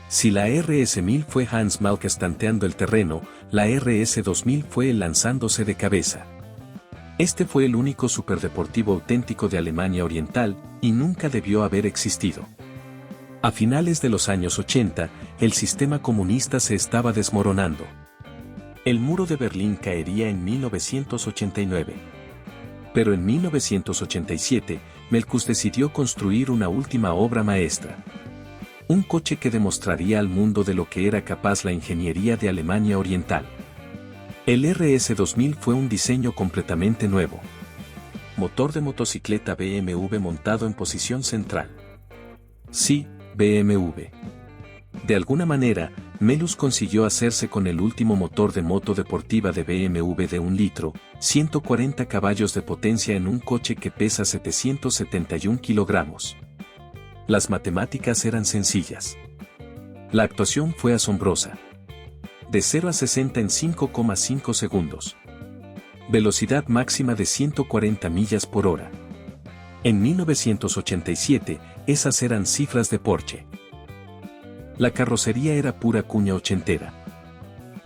Si la RS-1000 fue Hans Malkas tanteando el terreno, la RS-2000 fue él lanzándose de cabeza. Este fue el único superdeportivo auténtico de Alemania Oriental, y nunca debió haber existido. A finales de los años 80, el sistema comunista se estaba desmoronando. El muro de Berlín caería en 1989. Pero en 1987, Melkus decidió construir una última obra maestra. Un coche que demostraría al mundo de lo que era capaz la ingeniería de Alemania Oriental. El RS-2000 fue un diseño completamente nuevo. Motor de motocicleta BMW montado en posición central. Sí, BMW. De alguna manera, Melkus consiguió hacerse con el último motor de moto deportiva de BMW de 1 litro, 140 caballos de potencia en un coche que pesa 771 kilogramos. Las matemáticas eran sencillas. La actuación fue asombrosa. De 0 a 60 en 5,5 segundos. Velocidad máxima de 140 millas por hora. En 1987, esas eran cifras de Porsche. La carrocería era pura cuña ochentera.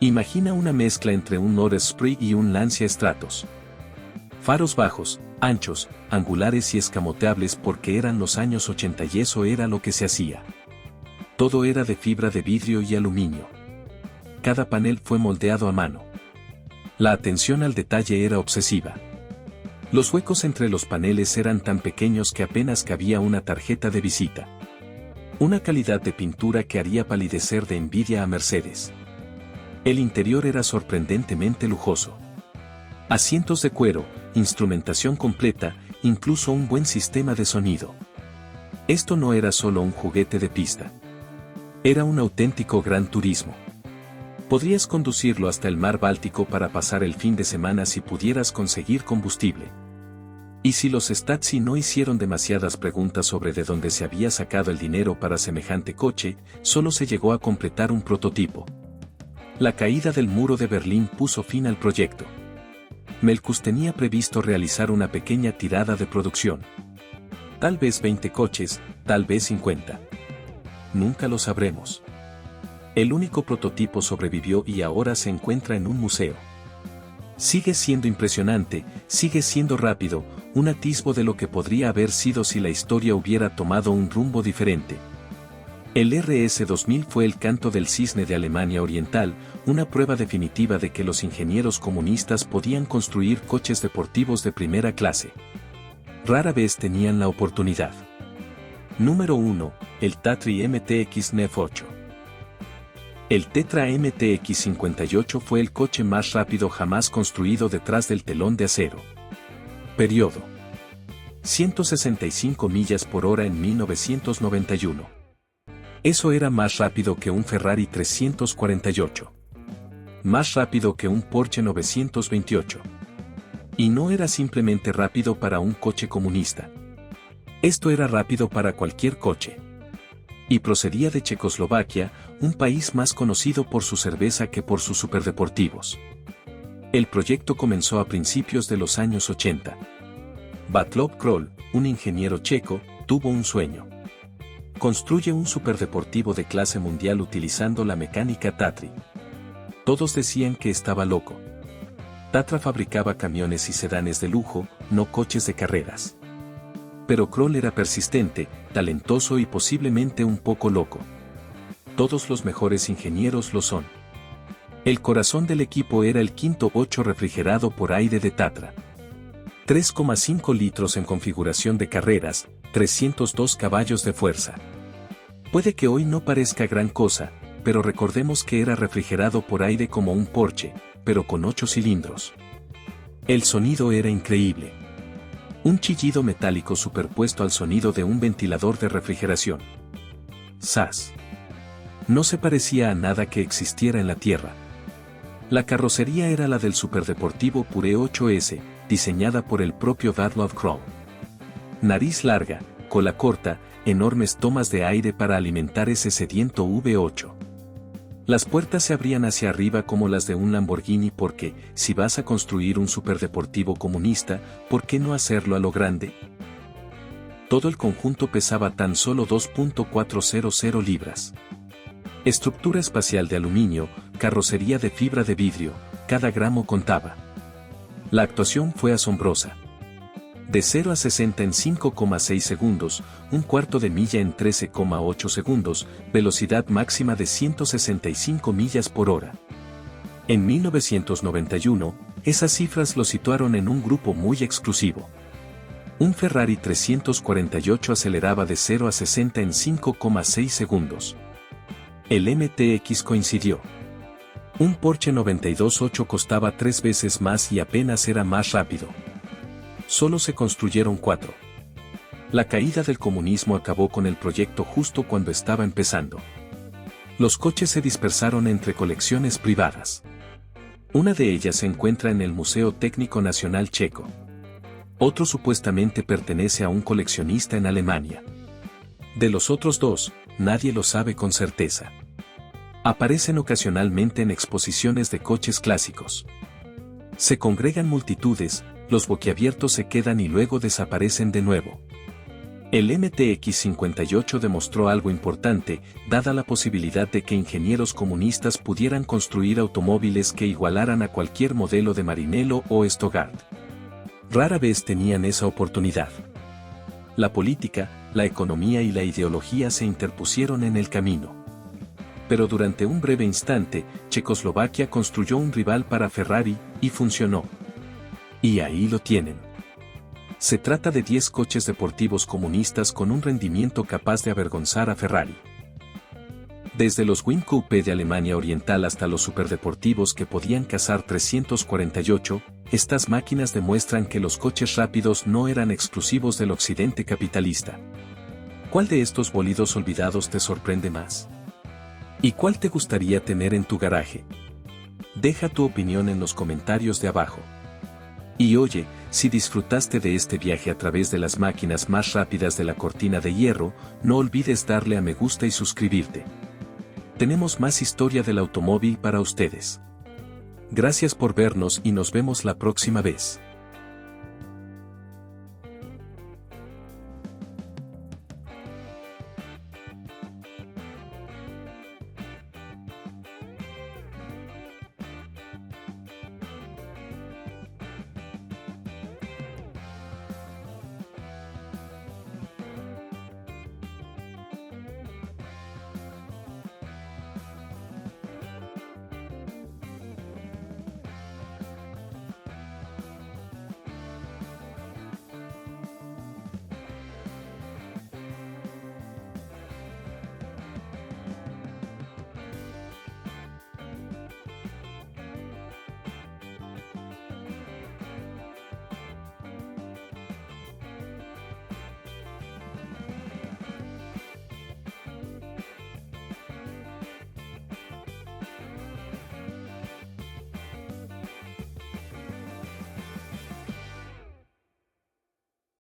Imagina una mezcla entre un Norris Spree y un Lancia Stratos. Faros bajos, anchos, angulares y escamoteables porque eran los años 80 y eso era lo que se hacía. Todo era de fibra de vidrio y aluminio. Cada panel fue moldeado a mano. La atención al detalle era obsesiva. Los huecos entre los paneles eran tan pequeños que apenas cabía una tarjeta de visita. Una calidad de pintura que haría palidecer de envidia a Mercedes. El interior era sorprendentemente lujoso. Asientos de cuero, instrumentación completa, incluso un buen sistema de sonido. Esto no era solo un juguete de pista. Era un auténtico gran turismo. Podrías conducirlo hasta el mar Báltico para pasar el fin de semana si pudieras conseguir combustible. Y si los Stasi no hicieron demasiadas preguntas sobre de dónde se había sacado el dinero para semejante coche, solo se llegó a completar un prototipo. La caída del muro de Berlín puso fin al proyecto. Melkus tenía previsto realizar una pequeña tirada de producción. Tal vez 20 coches, tal vez 50. Nunca lo sabremos. El único prototipo sobrevivió y ahora se encuentra en un museo. Sigue siendo impresionante, sigue siendo rápido, un atisbo de lo que podría haber sido si la historia hubiera tomado un rumbo diferente. El RS-2000 fue el canto del cisne de Alemania Oriental, una prueba definitiva de que los ingenieros comunistas podían construir coches deportivos de primera clase. Rara vez tenían la oportunidad. Número 1. El Tatry MTX NEF 8. El Tetra MTX58 fue el coche más rápido jamás construido detrás del telón de acero. Periodo: 165 millas por hora en 1991. Eso era más rápido que un Ferrari 348. Más rápido que un Porsche 928. Y no era simplemente rápido para un coche comunista. Esto era rápido para cualquier coche. Y procedía de Checoslovaquia, un país más conocido por su cerveza que por sus superdeportivos. El proyecto comenzó a principios de los años 80. Václav Kroll, un ingeniero checo, tuvo un sueño. Construye un superdeportivo de clase mundial utilizando la mecánica Tatry. Todos decían que estaba loco. Tatra fabricaba camiones y sedanes de lujo, no coches de carreras. Pero Kroll era persistente, talentoso y posiblemente un poco loco. Todos los mejores ingenieros lo son. El corazón del equipo era el quinto 8 refrigerado por aire de Tatra. 3,5 litros en configuración de carreras, 302 caballos de fuerza. Puede que hoy no parezca gran cosa, pero recordemos que era refrigerado por aire como un Porsche, pero con 8 cilindros. El sonido era increíble. Un chillido metálico superpuesto al sonido de un ventilador de refrigeración. ¡Zas! No se parecía a nada que existiera en la Tierra. La carrocería era la del superdeportivo Pure 8S, diseñada por el propio Václav Kroll. Nariz larga, cola corta, enormes tomas de aire para alimentar ese sediento V8. Las puertas se abrían hacia arriba como las de un Lamborghini porque, si vas a construir un superdeportivo comunista, ¿por qué no hacerlo a lo grande? Todo el conjunto pesaba tan solo 2.400 libras. Estructura espacial de aluminio, carrocería de fibra de vidrio, cada gramo contaba. La actuación fue asombrosa. De 0 a 60 en 5,6 segundos, un cuarto de milla en 13,8 segundos, velocidad máxima de 165 millas por hora. En 1991, esas cifras lo situaron en un grupo muy exclusivo. Un Ferrari 348 aceleraba de 0 a 60 en 5,6 segundos. El MTX coincidió. Un Porsche 928 costaba 3 veces más y apenas era más rápido. Solo se construyeron 4. La caída del comunismo acabó con el proyecto justo cuando estaba empezando. Los coches se dispersaron entre colecciones privadas. Una de ellas se encuentra en el Museo Técnico Nacional Checo. Otro supuestamente pertenece a un coleccionista en Alemania. De los otros 2, nadie lo sabe con certeza. Aparecen ocasionalmente en exposiciones de coches clásicos. Se congregan multitudes, los boquiabiertos se quedan y luego desaparecen de nuevo. El MTX58 demostró algo importante, dada la posibilidad de que ingenieros comunistas pudieran construir automóviles que igualaran a cualquier modelo de Marinello o Stuttgart. Rara vez tenían esa oportunidad. La política, la economía y la ideología se interpusieron en el camino. Pero durante un breve instante, Checoslovaquia construyó un rival para Ferrari, y funcionó. Y ahí lo tienen. Se trata de 10 coches deportivos comunistas con un rendimiento capaz de avergonzar a Ferrari. Desde los Wing Coupe de Alemania Oriental hasta los superdeportivos que podían cazar 348, estas máquinas demuestran que los coches rápidos no eran exclusivos del occidente capitalista. ¿Cuál de estos bólidos olvidados te sorprende más? ¿Y cuál te gustaría tener en tu garaje? Deja tu opinión en los comentarios de abajo. Y oye, si disfrutaste de este viaje a través de las máquinas más rápidas de la cortina de hierro, no olvides darle a me gusta y suscribirte. Tenemos más historia del automóvil para ustedes. Gracias por vernos y nos vemos la próxima vez.